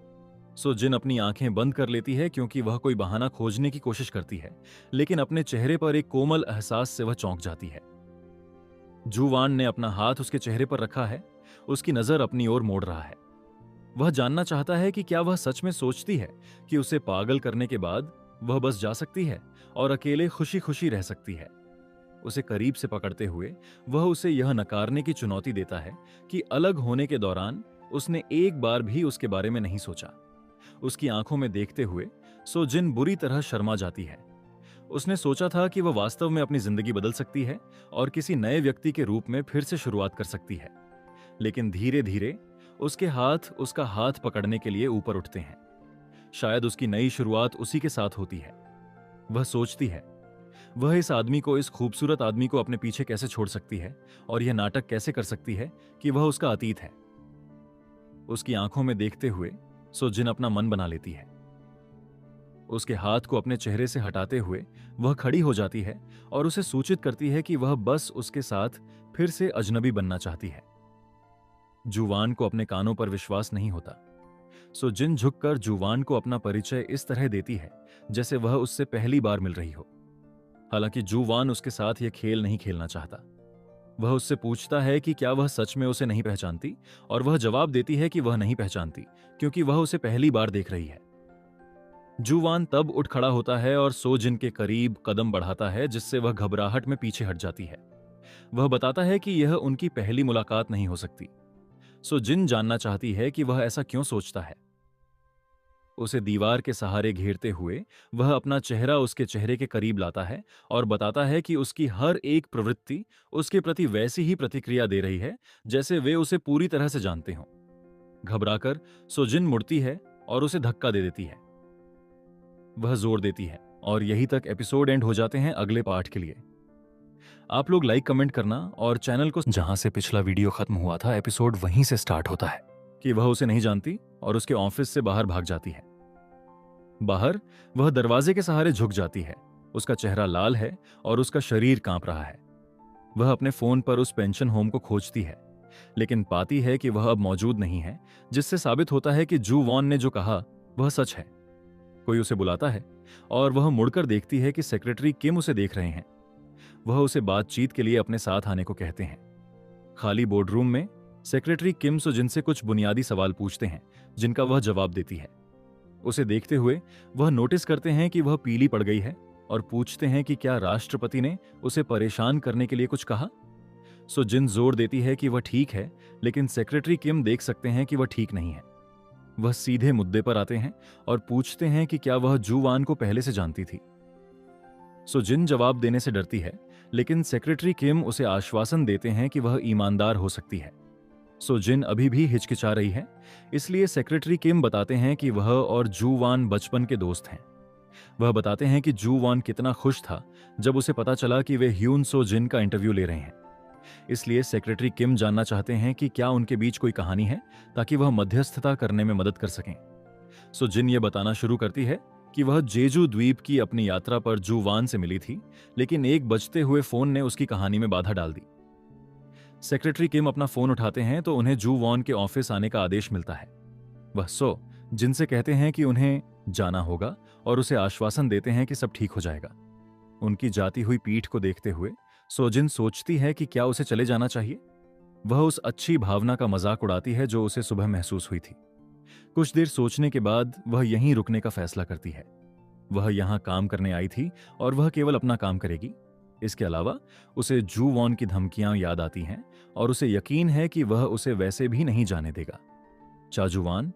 सो जिन अपनी आंखें बंद कर लेती है क्योंकि वह कोई बहाना खोजने की कोशिश करती है, लेकिन अपने चेहरे पर एक कोमल एहसास से वह चौंक जाती है। जुवान ने अपना हाथ उसके चेहरे पर रखा है, उसकी नजर अपनी ओर मोड़ रहा है। वह जानना चाहता है कि क्या वह सच में सोचती है कि उसे पागल करने के बाद वह बस जा सकती है और अकेले खुशी खुशी रह सकती है। उसे करीब से पकड़ते हुए वह उसे यह नकारने की चुनौती देता है कि अलग होने के दौरान उसने एक बार भी उसके बारे में नहीं सोचा। उसकी आंखों में देखते हुए सो जिन बुरी तरह शर्मा जाती है। उसने सोचा था कि वह वास्तव में अपनी जिंदगी बदल सकती है और किसी नए व्यक्ति के रूप में फिर से शुरुआत कर सकती है, लेकिन धीरे धीरे उसके हाथ उसका हाथ पकड़ने के लिए ऊपर उठते हैं। शायद उसकी नई शुरुआत उसी के साथ होती है। वह सोचती है, वह इस आदमी को, इस खूबसूरत आदमी को अपने पीछे कैसे छोड़ सकती है और यह नाटक कैसे कर सकती है कि वह उसका अतीत है। उसकी आंखों में देखते हुए सो जिन अपना मन बना लेती है। उसके हाथ को अपने चेहरे से हटाते हुए वह खड़ी हो जाती है और उसे सूचित करती है कि वह बस उसके साथ फिर से अजनबी बनना चाहती है। जुवान को अपने कानों पर विश्वास नहीं होता। सो जिन झुककर जुवान को अपना परिचय इस तरह देती है जैसे वह उससे पहली बार मिल रही हो। हालांकि जुवान उसके साथ यह खेल नहीं खेलना चाहता। वह उससे पूछता है कि क्या वह सच में उसे नहीं पहचानती, और वह जवाब देती है कि वह नहीं पहचानती क्योंकि वह उसे पहली बार देख रही है। जुवान तब उठ खड़ा होता है और सो जिन के करीब कदम बढ़ाता है, जिससे वह घबराहट में पीछे हट जाती है। वह बताता है कि यह उनकी पहली मुलाकात नहीं हो सकती। सो जिन जानना चाहती है कि वह ऐसा क्यों सोचता है। उसे दीवार के सहारे घेरते हुए वह अपना चेहरा उसके चेहरे के करीब लाता है और बताता है कि उसकी हर एक प्रवृत्ति उसके प्रति वैसी ही प्रतिक्रिया दे रही है जैसे वे उसे पूरी तरह से जानते हों। घबराकर सोजिन मुड़ती है और उसे धक्का दे देती है। वह जोर देती है और यहीं तक एपिसोड एंड हो जाते हैं। अगले पार्ट के लिए आप लोग लाइक कमेंट करना और चैनल को, जहां से पिछला वीडियो खत्म हुआ था एपिसोड वहीं से स्टार्ट होता है कि वह उसे नहीं जानती और उसके ऑफिस से बाहर भाग जाती है। बाहर वह दरवाजे के सहारे झुक जाती है। उसका चेहरा लाल है और उसका शरीर कांप रहा है। वह अपने फोन पर उस पेंशन होम को खोजती है, लेकिन पाती है कि वह अब मौजूद नहीं है, जिससे साबित होता है कि जू वॉन ने जो कहा वह सच है। कोई उसे बुलाता है और वह मुड़कर देखती है कि सेक्रेटरी किम उसे देख रहे हैं। वह उसे बातचीत के लिए अपने साथ आने को कहते हैं। खाली बोर्डरूम में सेक्रेटरी किम सुजिन से कुछ बुनियादी सवाल पूछते हैं, जिनका वह जवाब देती है। उसे देखते हुए वह नोटिस करते हैं कि वह पीली पड़ गई है और पूछते हैं कि क्या राष्ट्रपति ने उसे परेशान करने के लिए कुछ कहा। सुजिन जोर देती है कि वह ठीक है, लेकिन सेक्रेटरी किम देख सकते हैं कि वह ठीक नहीं है। वह सीधे मुद्दे पर आते हैं और पूछते हैं कि क्या वह जू वान को पहले से जानती थी। सुजिन जवाब देने से डरती है, लेकिन सेक्रेटरी किम उसे आश्वासन देते हैं कि वह ईमानदार हो सकती है। सुजिन अभी भी हिचकिचा रही है, इसलिए सेक्रेटरी किम बताते हैं कि वह और जू वान बचपन के दोस्त हैं। वह बताते हैं कि जू वॉन कितना खुश था जब उसे पता चला कि वे ह्यून सो जिन का इंटरव्यू ले रहे हैं। इसलिए सेक्रेटरी किम जानना चाहते हैं कि क्या उनके बीच कोई कहानी है, ताकि वह मध्यस्थता करने में मदद कर सकें। सो जिन ये बताना शुरू करती है कि वह जेजू द्वीप की अपनी यात्रा पर जू वान से मिली थी, लेकिन एक बजते हुए फोन ने उसकी कहानी में बाधा डाल दी। सेक्रेटरी किम अपना फोन उठाते हैं तो उन्हें जू वॉन के ऑफिस आने का आदेश मिलता है। वह सो जिनसे कहते हैं कि उन्हें जाना होगा और उसे आश्वासन देते हैं कि सब ठीक हो जाएगा। उनकी जाती हुई पीठ को देखते हुए सोजिन सोचती है कि क्या उसे चले जाना चाहिए। वह उस अच्छी भावना का मजाक उड़ाती है जो उसे सुबह महसूस हुई थी। कुछ देर सोचने के बाद वह यहीं रुकने का फैसला करती है। वह यहां काम करने आई थी और वह केवल अपना काम करेगी। इसके अलावा उसे जू वॉन की धमकियां याद आती हैं और उसे यकीन है कि वह उसे वैसे भी नहीं जाने देगा। चाजुवान,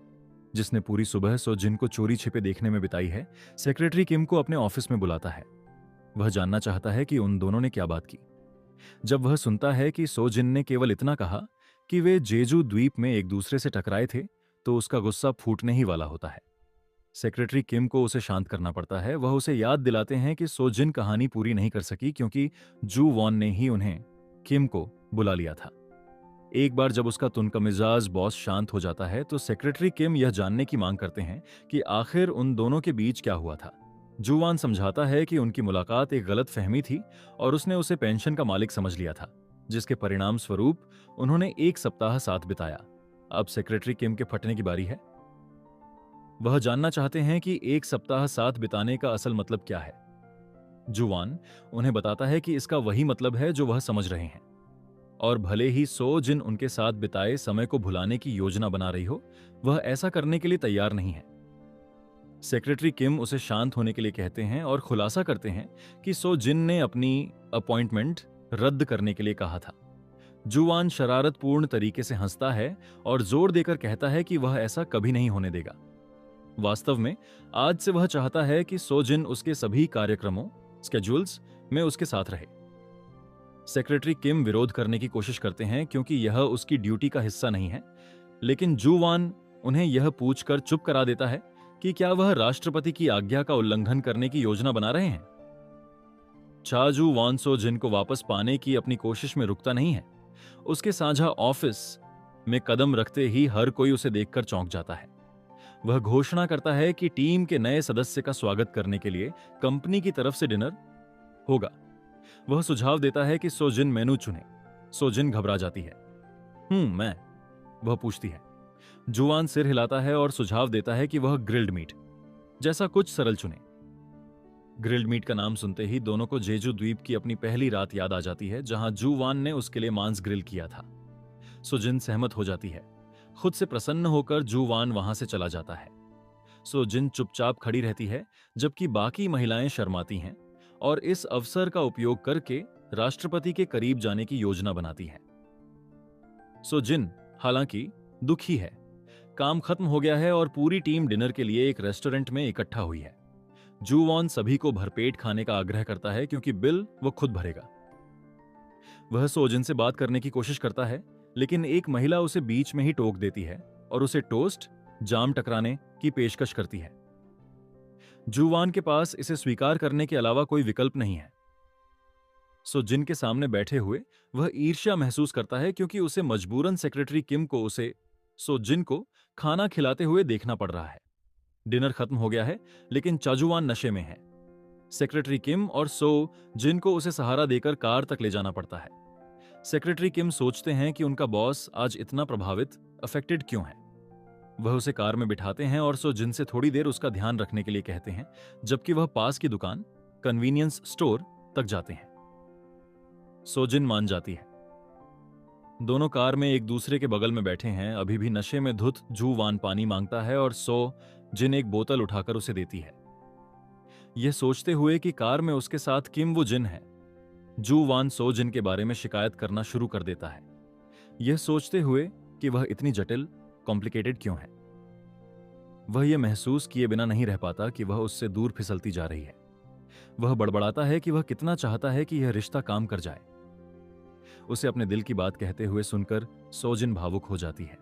जिसने पूरी सुबह सो जिन को चोरी छिपे देखने में बिताई है, सेक्रेटरी किम को अपने ऑफिस में बुलाता है। वह जानना चाहता है कि उन दोनों ने क्या बात की। जब वह सुनता है कि सो जिन ने केवल इतना कहा कि वे जेजू द्वीप में एक दूसरे से टकराए थे, तो उसका गुस्सा फूटने ही वाला होता है। सेक्रेटरी किम को उसे शांत करना पड़ता है। वह उसे याद दिलाते हैं कि सो जिन कहानी पूरी नहीं कर सकी क्योंकि जू वॉन ने ही उन्हें किम को बुला लिया था। एक बार जब उसका तुनकमिजाज बॉस शांत हो जाता है तो सेक्रेटरी किम यह जानने की मांग करते हैं कि आखिर उन दोनों के बीच क्या हुआ था। जूवान समझाता है कि उनकी मुलाकात एक गलत फहमी थी और उसने उसे पेंशन का मालिक समझ लिया था, जिसके परिणाम स्वरूप उन्होंने एक सप्ताह साथ बिताया। अब सेक्रेटरी किम के फटने की बारी है। वह जानना चाहते हैं कि एक सप्ताह साथ बिताने का असल मतलब क्या है। जुवान उन्हें बताता है कि इसका वही मतलब है जो वह समझ रहे हैं, और भले ही सो जिन उनके साथ बिताए समय को भुलाने की योजना बना रही हो, वह ऐसा करने के लिए तैयार नहीं है। सेक्रेटरी किम उसे शांत होने के लिए कहते हैं और खुलासा करते हैं कि सो जिन ने अपनी अपॉइंटमेंट रद्द करने के लिए कहा था। जुवान शरारतपूर्ण तरीके से हंसता है और जोर देकर कहता है कि वह ऐसा कभी नहीं होने देगा। वास्तव में आज से वह चाहता है कि सो जिन उसके सभी कार्यक्रमों स्केड्यूल्स में उसके साथ रहे। सेक्रेटरी किम विरोध करने की कोशिश करते हैं क्योंकि यह उसकी ड्यूटी का हिस्सा नहीं है, लेकिन जुवान उन्हें यह पूछकर चुप करा देता है कि क्या वह राष्ट्रपति की आज्ञा का उल्लंघन करने की योजना बना रहे हैं। चाजू वान सो जिन को वापस पाने की अपनी कोशिश में रुकता नहीं है। उसके साझा ऑफिस में कदम रखते ही हर कोई उसे देखकर चौंक जाता है। वह घोषणा करता है कि टीम के नए सदस्य का स्वागत करने के लिए कंपनी की तरफ से डिनर होगा। वह सुझाव देता है कि सोजिन मेनू चुने। सोजिन घबरा जाती है। मैं, वह पूछती है। जुवान सिर हिलाता है और सुझाव देता है कि वह ग्रिल्ड मीट जैसा कुछ सरल चुने। ग्रिल्ड मीट का नाम सुनते ही दोनों को जेजू द्वीप की अपनी पहली रात याद आ जाती है, जहां जुवान ने उसके लिए मांस ग्रिल किया था। सोजिन सहमत हो जाती है। खुद से प्रसन्न होकर जुवान वहां से चला जाता है। सोजिन चुपचाप खड़ी रहती है जबकि बाकी महिलाएं शर्माती हैं और इस अवसर का उपयोग करके राष्ट्रपति के करीब जाने की योजना बनाती हैं। सोजिन हालांकि दुखी है। काम खत्म हो गया है और पूरी टीम डिनर के लिए एक रेस्टोरेंट में इकट्ठा हुई है। जुवान सभी को भरपेट खाने का आग्रह करता है क्योंकि बिल वो खुद भरेगा। वह सोजिन से बात करने की कोशिश करता है, लेकिन एक महिला उसे बीच में ही टोक देती है और उसे टोस्ट जाम टकराने की पेशकश करती है। जुवान के पास इसे स्वीकार करने के अलावा कोई विकल्प नहीं है। सोजिन के सामने बैठे हुए वह ईर्ष्या महसूस करता है क्योंकि उसे मजबूरन सेक्रेटरी किम को उसे सोजिन को खाना खिलाते हुए देखना पड़ रहा है। डिनर खत्म हो गया है, लेकिन चाजुवान नशे में है। सेक्रेटरी किम और सो जिन को उसे सहारा देकर कार तक ले जाना पड़ता है। सेक्रेटरी किम सोचते हैं कि उनका बॉस आज इतना अफेक्टेड क्यों है। वह उसे कार में बिठाते हैं और सो जिन से थोड़ी देर उसका ध्यान रखने के लिए कहते हैं, जबकि वह पास की दुकान कन्वीनियंस स्टोर तक जाते हैं। सोजिन मान जाती है। दोनों कार में एक दूसरे के बगल में बैठे हैं। अभी भी नशे में धुत जुवान पानी मांगता है और सो जिन एक बोतल उठाकर उसे देती है। यह सोचते हुए कि कार में उसके साथ किम वो जिन है, जुवान सो जिन के बारे में शिकायत करना शुरू कर देता है, यह सोचते हुए कि वह इतनी जटिल कॉम्प्लिकेटेड क्यों है। वह यह महसूस किए बिना नहीं रह पाता कि वह उससे दूर फिसलती जा रही है। वह बड़बड़ाता है कि वह कितना चाहता है कि यह रिश्ता काम कर जाए। उसे अपने दिल की बात कहते हुए सुनकर सोजिन भावुक हो जाती है।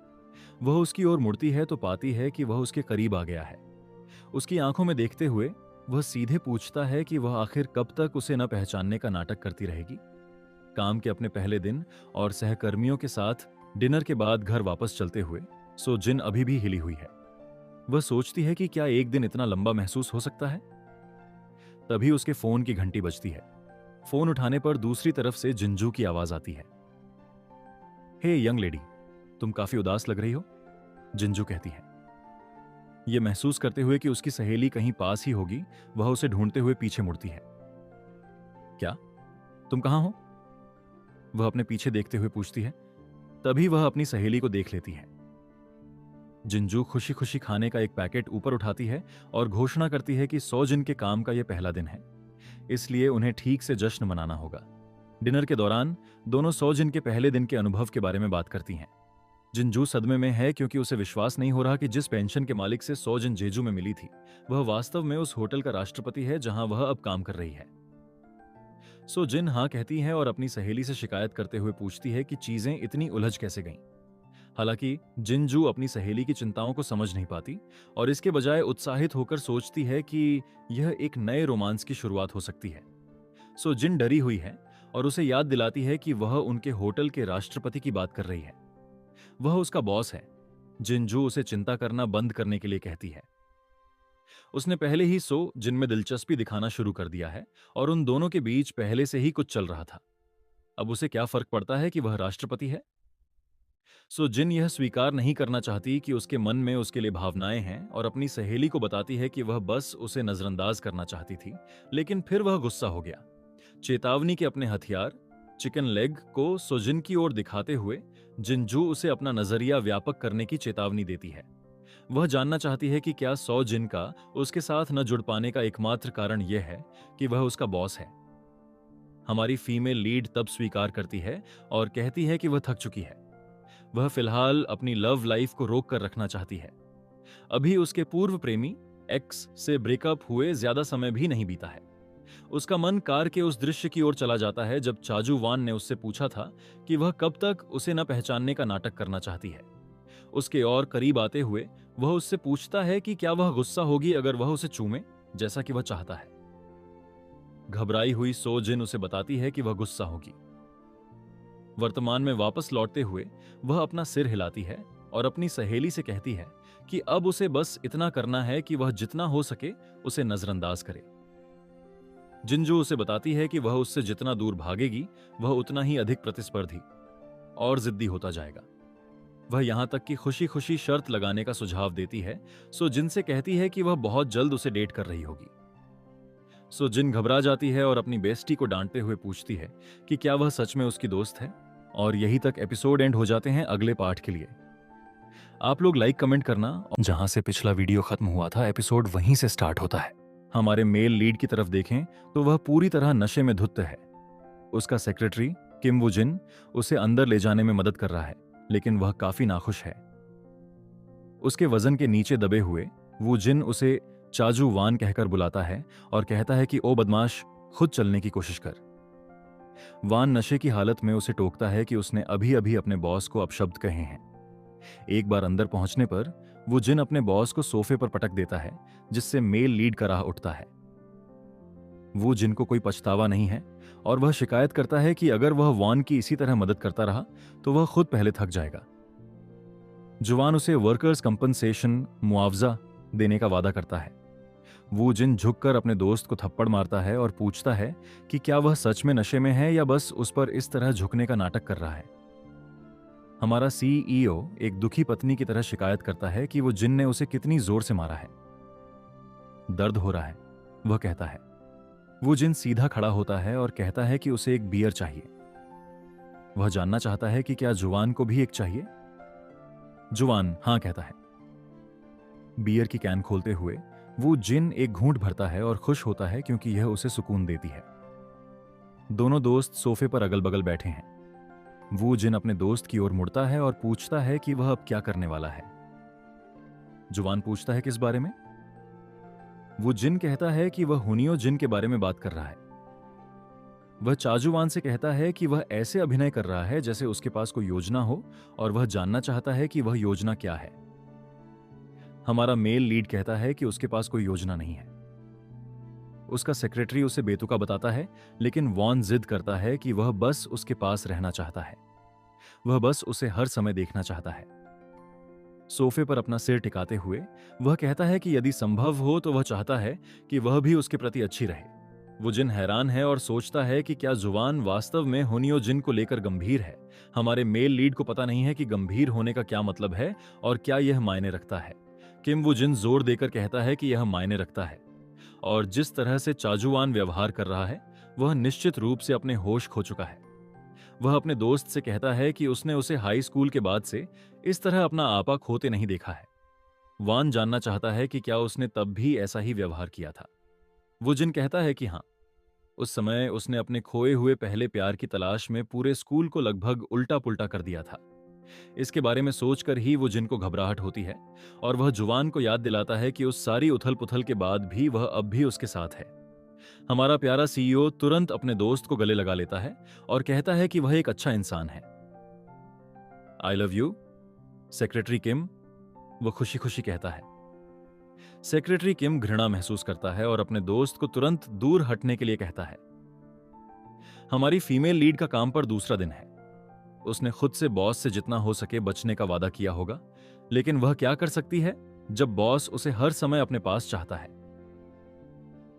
वह उसकी ओर मुड़ती है तो पाती है कि वह उसके करीब आ गया है। उसकी आंखों में देखते हुए वह सीधे पूछता है कि वह आखिर कब तक उसे न पहचानने का नाटक करती रहेगी। काम के अपने पहले दिन और सहकर्मियों के साथ डिनर के बाद घर वापस चलते हुए सो जिन अभी भी हिली हुई है। वह सोचती है कि क्या एक दिन इतना लंबा महसूस हो सकता है। तभी उसके फोन की घंटी बजती है। फोन उठाने पर दूसरी तरफ से जिंजू की आवाज आती है। हे यंग लेडी, तुम काफी उदास लग रही हो, जिंजू कहती है। यह महसूस करते हुए कि उसकी सहेली कहीं पास ही होगी, वह उसे ढूंढते हुए पीछे मुड़ती है। क्या तुम कहां हो? वह अपने पीछे देखते हुए पूछती है। तभी वह अपनी सहेली को देख लेती है। जिंजू खुशी खुशी खाने का एक पैकेट ऊपर उठाती है और घोषणा करती है कि 100 जिन के काम का यह पहला दिन है, इसलिए उन्हें ठीक से जश्न मनाना होगा। डिनर के दौरान दोनों 100 जिन के पहले दिन के अनुभव के बारे में बात करती हैं। जिंजू सदमे में है क्योंकि उसे विश्वास नहीं हो रहा कि जिस पेंशन के मालिक से 100 जिन जेजू में मिली थी, वह वास्तव में उस होटल का राष्ट्रपति है जहां वह अब काम कर रही है। सो जिन हाँ कहती है और अपनी सहेली से शिकायत करते हुए पूछती है कि चीजें इतनी उलझ कैसे गईं। हालांकि जिंजू अपनी सहेली की चिंताओं को समझ नहीं पाती और इसके बजाय उत्साहित होकर सोचती है कि यह एक नए रोमांस की शुरुआत हो सकती है। सो जिन डरी हुई है और उसे याद दिलाती है कि वह उनके होटल के राष्ट्रपति की बात कर रही है। वह उसका बॉस है। जिंजू उसे चिंता करना बंद करने के लिए कहती है। उसने पहले ही सो जिन में दिलचस्पी दिखाना शुरू कर दिया है और उन दोनों के बीच पहले से ही कुछ चल रहा था। अब उसे क्या फर्क पड़ता है कि वह राष्ट्रपति है। सो जिन यह स्वीकार नहीं करना चाहती कि उसके मन में उसके लिए भावनाएं हैं और अपनी सहेली को बताती है कि वह बस उसे नजरअंदाज करना चाहती थी, लेकिन फिर वह गुस्सा हो गया। चेतावनी के अपने हथियार चिकन लेग को सोजिन की ओर दिखाते हुए जिंजू उसे अपना नजरिया व्यापक करने की चेतावनी देती है। वह जानना चाहती है कि क्या 100 जिन का उसके साथ न जुड़ पाने का एकमात्र कारण यह है कि वह उसका बॉस है। हमारी फीमेल लीड तब स्वीकार करती है और कहती है कि वह थक चुकी है। वह फिलहाल अपनी लव लाइफ को रोक कर रखना चाहती है। अभी उसके पूर्व प्रेमी एक्स से ब्रेकअप हुए ज्यादा समय भी नहीं बीता है। उसका मन कार के उस दृश्य की ओर चला जाता है जब चाजू वान ने उससे पूछा था कि वह कब तक उसे न पहचानने का नाटक करना चाहती है। उसके और करीब आते हुए वह उससे पूछता है कि क्या वह गुस्सा होगी अगर वह उसे चूमे, जैसा कि वह चाहता है। घबराई हुई सो जिन उसे बताती है कि वह गुस्सा होगी। वर्तमान में वापस लौटते हुए वह अपना सिर हिलाती है और अपनी सहेली से कहती है कि अब उसे बस इतना करना है कि वह जितना हो सके उसे नजरअंदाज करे। जिंजू उसे बताती है कि वह उससे जितना दूर भागेगी वह उतना ही अधिक प्रतिस्पर्धी और जिद्दी होता जाएगा। वह यहां तक कि खुशी खुशी शर्त लगाने का सुझाव देती है। सो जिन से कहती है कि वह बहुत जल्द उसे डेट कर रही होगी। सो जिन घबरा जाती है और अपनी बेस्टी को डांटते हुए पूछती है कि क्या वह सच में उसकी दोस्त है। और यही तक एपिसोड एंड हो जाते हैं। अगले पार्ट के लिए आप लोग लाइक कमेंट करना। जहां से पिछला वीडियो खत्म हुआ था एपिसोड वहीं से स्टार्ट होता है। हमारे मेल लीड की तरफ देखें तो वह पूरी तरह नशे में धुत है। उसका सेक्रेटरी किम वू जिन उसे अंदर ले जाने में मदद कर रहा है, लेकिन वह काफी नाखुश है। उसके वजन के नीचे दबे हुए वू जिन उसे चाजू वान कहकर बुलाता है और कहता है कि ओ बदमाश, खुद चलने की कोशिश कर। वान नशे की हालत में उसे टोकता है कि उसने अभी अभी अपने बॉस को अपशब्द कहे हैं। एक बार अंदर पहुंचने पर वो जिन अपने बॉस को सोफे पर पटक देता है, जिससे मेल लीड का राह उठता है। वो जिन को कोई पछतावा नहीं है और वह शिकायत करता है कि अगर वह वान की इसी तरह मदद करता रहा तो वह खुद पहले थक जाएगा। जुवान उसे वर्कर्स कंपनसेशन मुआवजा देने का वादा करता है। वो जिन झुककर अपने दोस्त को थप्पड़ मारता है और पूछता है कि क्या वह सच में नशे में है या बस उस पर इस तरह झुकने का नाटक कर रहा है। हमारा सीईओ एक दुखी पत्नी की तरह शिकायत करता है कि वो जिन ने उसे कितनी जोर से मारा है। दर्द हो रहा है, वह कहता है। वो जिन सीधा खड़ा होता है और कहता है कि उसे एक बियर चाहिए। वह जानना चाहता है कि क्या जुवान को भी एक चाहिए। जुवान हाँ कहता है। बियर की कैन खोलते हुए वो जिन एक घूंट भरता है और खुश होता है क्योंकि यह उसे सुकून देती है। दोनों दोस्त सोफे पर अगल बगल बैठे हैं। वो जिन अपने दोस्त की ओर मुड़ता है और पूछता है कि वह अब क्या करने वाला है। जुवान पूछता है किस बारे में। वो जिन कहता है कि वह हुनियो जिन के बारे में बात कर रहा है। वह चाजुवान से कहता है कि वह ऐसे अभिनय कर रहा है जैसे उसके पास कोई योजना हो और वह जानना चाहता है कि वह योजना क्या है। हमारा मेल लीड कहता है कि उसके पास कोई योजना नहीं है। उसका सेक्रेटरी उसे बेतुका बताता है, लेकिन वॉन जिद करता है कि वह बस उसके पास रहना चाहता है। वह बस उसे हर समय देखना चाहता है। सोफे पर अपना सिर टिकाते हुए वह कहता है कि यदि संभव हो तो वह चाहता है कि वह भी उसके प्रति अच्छी रहे। वो जिन हैरान है और सोचता है कि क्या जुवान वास्तव में होनियो जिन को लेकर गंभीर है। हमारे मेल लीड को पता नहीं है कि गंभीर होने का क्या मतलब है और क्या यह मायने रखता है। किम वो जिन जोर देकर कहता है कि यह मायने रखता है, और जिस तरह से चाजुआन व्यवहार कर रहा है वह निश्चित रूप से अपने होश खो चुका है। वह अपने दोस्त से कहता है कि उसने उसे हाई स्कूल के बाद से इस तरह अपना आपा खोते नहीं देखा है। वान जानना चाहता है कि क्या उसने तब भी ऐसा ही व्यवहार किया था। वो जिन कहता है कि हाँ, उस समय उसने अपने खोए हुए पहले प्यार की तलाश में पूरे स्कूल को लगभग उल्टा पुल्टा कर दिया था। इसके बारे में सोचकर ही वो जिन को घबराहट होती है और वह जुवान को याद दिलाता है कि उस सारी उथल पुथल के बाद भी वह अब भी उसके साथ है। हमारा प्यारा सीईओ तुरंत अपने दोस्त को गले लगा लेता है और कहता है कि वह एक अच्छा इंसान है। आई लव यू सेक्रेटरी किम, वो खुशी खुशी कहता है। सेक्रेटरी किम घृणा महसूस करता है और अपने दोस्त को तुरंत दूर हटने के लिए कहता है। हमारी फीमेल लीड का काम पर दूसरा दिन है। उसने खुद से बॉस से जितना हो सके बचने का वादा किया होगा, लेकिन वह क्या कर सकती है जब बॉस उसे हर समय अपने पास चाहता है।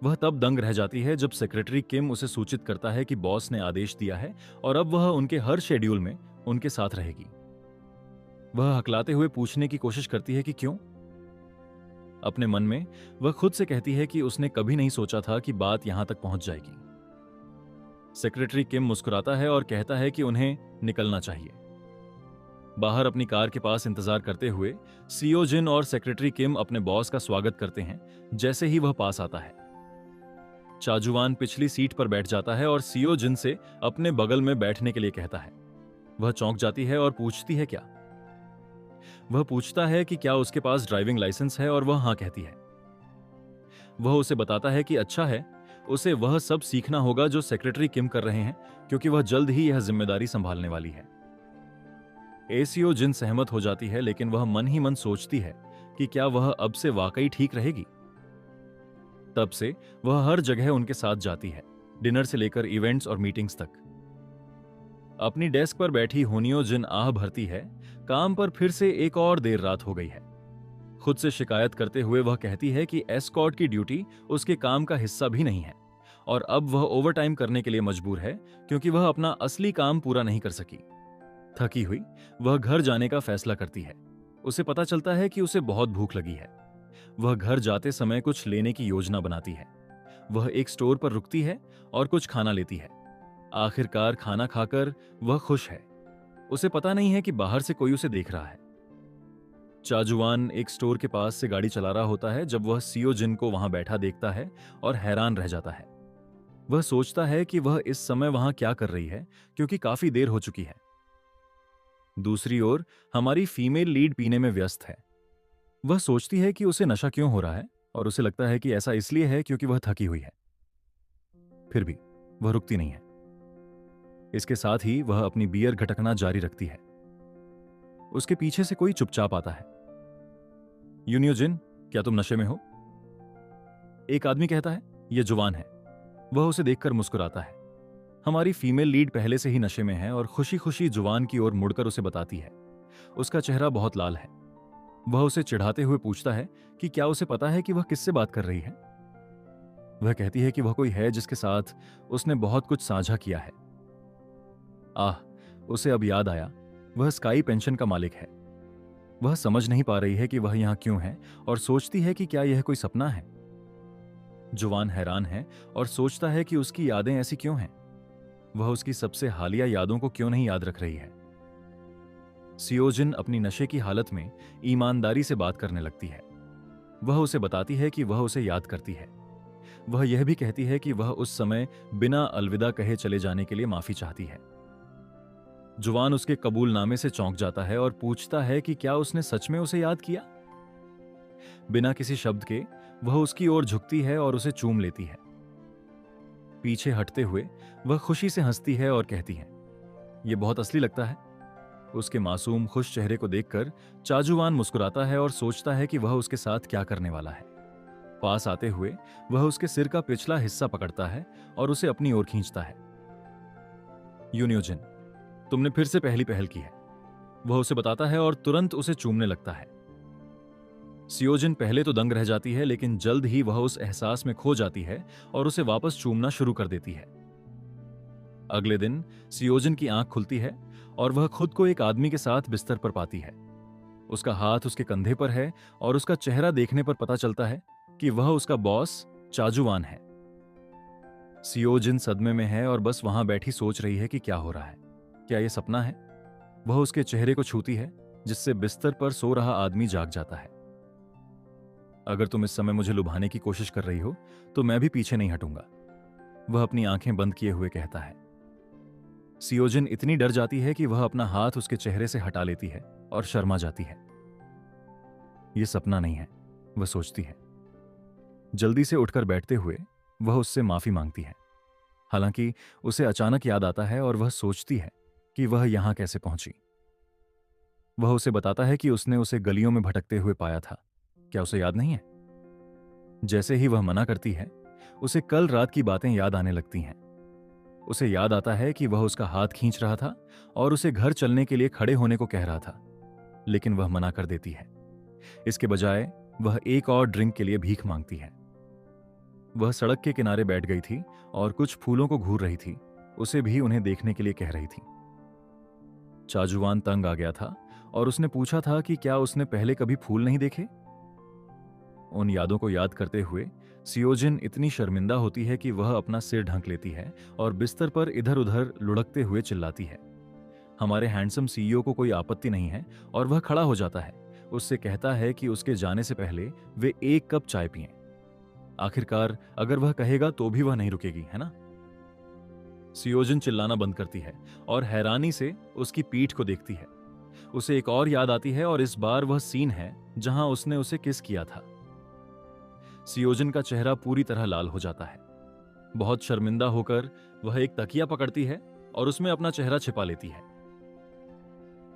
वह तब दंग रह जाती है जब सेक्रेटरी किम उसे सूचित करता है कि बॉस ने आदेश दिया है और अब वह उनके हर शेड्यूल में उनके साथ रहेगी। वह हकलाते हुए पूछने की कोशिश करती है कि क्यों। अपने मन में वह खुद से कहती है कि उसने कभी नहीं सोचा था कि बात यहां तक पहुंच जाएगी। सेक्रेटरी किम मुस्कुराता है और कहता है कि उन्हें निकलना चाहिए। बाहर अपनी कार के पास इंतजार करते हुए सीओ जिन और सेक्रेटरी किम अपने बॉस का स्वागत करते हैं जैसे ही वह पास आता है। चाजुवान पिछली सीट पर बैठ जाता है और सीओ जिन से अपने बगल में बैठने के लिए कहता है। वह चौंक जाती है और पूछती है क्या। वह पूछता है कि क्या उसके पास ड्राइविंग लाइसेंस है और वह हाँ कहती है। वह उसे बताता है कि अच्छा है, उसे वह सब सीखना होगा जो सेक्रेटरी किम कर रहे हैं, क्योंकि वह जल्द ही यह जिम्मेदारी संभालने वाली है। एसीओ जिन सहमत हो जाती है, लेकिन वह मन ही मन सोचती है कि क्या वह अब से वाकई ठीक रहेगी। तब से वह हर जगह उनके साथ जाती है, डिनर से लेकर इवेंट्स और मीटिंग्स तक। अपनी डेस्क पर बैठी होनियो जिन आह भरती है, काम पर फिर से एक और देर रात हो गई है। खुद से शिकायत करते हुए वह कहती है कि एस्कॉर्ट की ड्यूटी उसके काम का हिस्सा भी नहीं है और अब वह ओवरटाइम करने के लिए मजबूर है क्योंकि वह अपना असली काम पूरा नहीं कर सकी। थकी हुई वह घर जाने का फैसला करती है। उसे पता चलता है कि उसे बहुत भूख लगी है। वह घर जाते समय कुछ लेने की योजना बनाती है। वह एक स्टोर पर रुकती है और कुछ खाना लेती है। आखिरकार खाना खाकर वह खुश है। उसे पता नहीं है कि बाहर से कोई उसे देख रहा है। चाजुआन एक स्टोर के पास से गाड़ी चला रहा होता है जब वह सीओ जिन को वहां बैठा देखता है और हैरान रह जाता है। वह सोचता है कि वह इस समय वहां क्या कर रही है, क्योंकि काफी देर हो चुकी है। दूसरी ओर हमारी फीमेल लीड पीने में व्यस्त है। वह सोचती है कि उसे नशा क्यों हो रहा है और उसे लगता है कि ऐसा इसलिए है क्योंकि वह थकी हुई है। फिर भी वह रुकती नहीं है। इसके साथ ही वह अपनी बियर घटकना जारी रखती है। उसके पीछे से कोई चुपचाप आता है। यूनियो जिन, क्या तुम नशे में हो? एक आदमी कहता है। यह जुवान है। वह उसे देखकर मुस्कुराता है। हमारी फीमेल लीड पहले से ही नशे में है और खुशी खुशी जुवान की ओर मुड़कर उसे बताती है। उसका चेहरा बहुत लाल है। वह उसे चिढ़ाते हुए पूछता है कि क्या उसे पता है कि वह किससे बात कर रही है। वह कहती है कि वह कोई है जिसके साथ उसने बहुत कुछ साझा किया है। आह, उसे अब याद आया, वह स्काई पेंशन का मालिक है। वह समझ नहीं पा रही है कि वह यहां क्यों है और सोचती है कि क्या यह कोई सपना है। जुवान हैरान है और सोचता है कि उसकी यादें ऐसी क्यों हैं। वह उसकी सबसे हालिया यादों को क्यों नहीं याद रख रही है। सियोजिन अपनी नशे की हालत में ईमानदारी से बात करने लगती है। वह उसे बताती है कि वह उसे याद करती है। वह यह भी कहती है कि वह उस समय बिना अलविदा कहे चले जाने के लिए माफी चाहती है। जुवान उसके कबूलनामे से चौंक जाता है और पूछता है कि क्या उसने सच में उसे याद किया। बिना किसी शब्द के वह उसकी ओर झुकती है और उसे चूम लेती है। पीछे हटते हुए वह खुशी से हंसती है और कहती है, यह बहुत असली लगता है। उसके मासूम खुश चेहरे को देखकर चाजुवान मुस्कुराता है और सोचता है कि वह उसके साथ क्या करने वाला है। पास आते हुए वह उसके सिर का पिछला हिस्सा पकड़ता है और उसे अपनी ओर खींचता है। यूनियोजिन, तुमने फिर से पहली पहल की है, वह उसे बताता है और तुरंत उसे चूमने लगता है। सियोजिन पहले तो दंग रह जाती है, लेकिन जल्द ही वह उस एहसास में खो जाती है और उसे वापस चूमना शुरू कर देती है। अगले दिन सियोजिन की आंख खुलती है और वह खुद को एक आदमी के साथ बिस्तर पर पाती है। उसका हाथ उसके कंधे पर है और उसका चेहरा देखने पर पता चलता है कि वह उसका बॉस चाजुवान है। सियोजिन सदमे में है और बस वहां बैठी सोच रही है कि क्या हो रहा है, क्या यह सपना है। वह उसके चेहरे को छूती है, जिससे बिस्तर पर सो रहा आदमी जाग जाता है। अगर तुम इस समय मुझे लुभाने की कोशिश कर रही हो तो मैं भी पीछे नहीं हटूंगा, वह अपनी आंखें बंद किए हुए कहता है। सियोजिन इतनी डर जाती है कि वह अपना हाथ उसके चेहरे से हटा लेती है और शर्मा जाती है। यह सपना नहीं है, वह सोचती है। जल्दी से उठकर बैठते हुए वह उससे माफी मांगती है। हालांकि उसे अचानक याद आता है और वह सोचती है कि वह यहां कैसे पहुंची। वह उसे बताता है कि उसने उसे गलियों में भटकते हुए पाया था। क्या उसे याद नहीं है? जैसे ही वह मना करती है, उसे कल रात की बातें याद आने लगती हैं। उसे याद आता है कि वह उसका हाथ खींच रहा था और उसे घर चलने के लिए खड़े होने को कह रहा था, लेकिन वह मना कर देती है। इसके बजाय वह एक और ड्रिंक के लिए भीख मांगती है। वह सड़क के किनारे बैठ गई थी और कुछ फूलों को घूर रही थी, उसे भी उन्हें देखने के लिए कह रही थी। चाजुवान तंग आ गया था और उसने पूछा था कि क्या उसने पहले कभी फूल नहीं देखे। उन यादों को याद करते हुए सियोजिन इतनी शर्मिंदा होती है कि वह अपना सिर ढक लेती है और बिस्तर पर इधर उधर लुढ़कते हुए चिल्लाती है। हमारे हैंडसम सीईओ को कोई आपत्ति नहीं है और वह खड़ा हो जाता है। उससे कहता है कि उसके जाने से पहले वे 1 कप चाय पिएं। आखिरकार अगर वह कहेगा तो भी वह नहीं रुकेगी, है ना? सियोजिन चिल्लाना बंद करती है और हैरानी से उसकी पीठ को देखती है। उसे एक और याद आती है और इस बार वह सीन है जहां उसने उसे किस किया था। सियोजिन का चेहरा पूरी तरह लाल हो जाता है। बहुत शर्मिंदा होकर वह एक तकिया पकड़ती है और उसमें अपना चेहरा छिपा लेती है।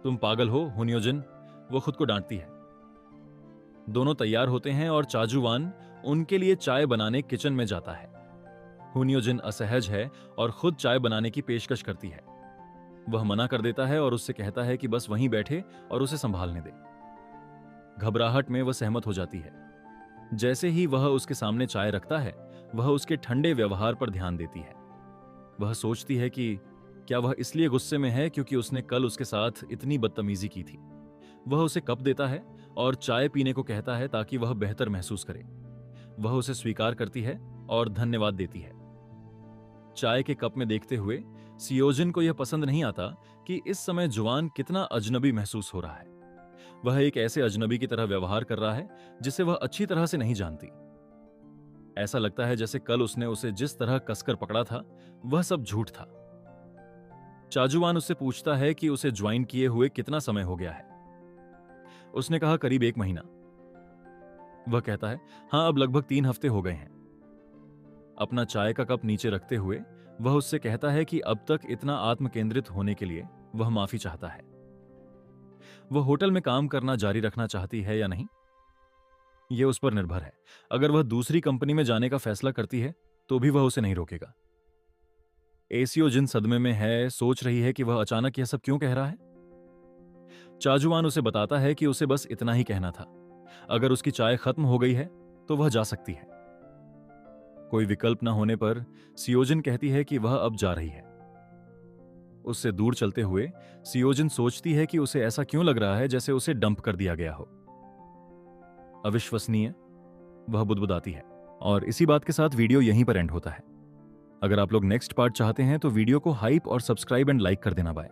तुम पागल हो हुनियोजिन, वो खुद को डांटती है। दोनों तैयार होते हैं और चाजुवान उनके लिए चाय बनाने किचन में जाता है। हुनियोजिन असहज है और खुद चाय बनाने की पेशकश करती है। वह मना कर देता है और उससे कहता है कि बस वहीं बैठे और उसे संभालने दे। घबराहट में वह सहमत हो जाती है। जैसे ही वह उसके सामने चाय रखता है, वह उसके ठंडे व्यवहार पर ध्यान देती है। वह सोचती है कि क्या वह इसलिए गुस्से में है क्योंकि उसने कल उसके साथ इतनी बदतमीजी की थी। वह उसे कप देता है और चाय पीने को कहता है ताकि वह बेहतर महसूस करे। वह उसे स्वीकार करती है और धन्यवाद देती है। चाय के कप में देखते हुए सियोजिन को यह पसंद नहीं आता कि इस समय जुआन कितना अजनबी महसूस हो रहा है। वह एक ऐसे अजनबी की तरह व्यवहार कर रहा है जिसे वह अच्छी तरह से नहीं जानती। ऐसा लगता है जैसे कल उसने उसे जिस तरह कसकर पकड़ा था वह सब झूठ था। चाजुवान उससे पूछता है कि उसे ज्वाइन किए हुए कितना समय हो गया है। उसने कहा करीब 1 महीना। वह कहता है हां, अब लगभग 3 हफ्ते हो गए हैं। अपना चाय का कप नीचे रखते हुए वह उससे कहता है कि अब तक इतना आत्मकेंद्रित होने के लिए वह माफी चाहता है। वह होटल में काम करना जारी रखना चाहती है या नहीं, यह उस पर निर्भर है। अगर वह दूसरी कंपनी में जाने का फैसला करती है तो भी वह उसे नहीं रोकेगा। एसीओ जिन सदमे में है, सोच रही है कि वह अचानक यह सब क्यों कह रहा है। चाजुवान उसे बताता है कि उसे बस इतना ही कहना था। अगर उसकी चाय खत्म हो गई है तो वह जा सकती है। कोई विकल्प न होने पर सियोजिन कहती है कि वह अब जा रही है। उससे दूर चलते हुए सियोजिन सोचती है कि उसे ऐसा क्यों लग रहा है जैसे उसे डंप कर दिया गया हो। अविश्वसनीय, वह बुदबुदाती है। और इसी बात के साथ वीडियो यहीं पर एंड होता है। अगर आप लोग नेक्स्ट पार्ट चाहते हैं तो वीडियो को हाइप और सब्सक्राइब एंड लाइक कर देना बाय।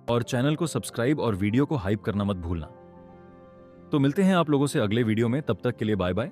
और चैनल को सब्सक्राइब और वीडियो को हाइप करना मत भूलना। तो मिलते हैं आप लोगों से अगले वीडियो में, तब तक के लिए बाय बाय।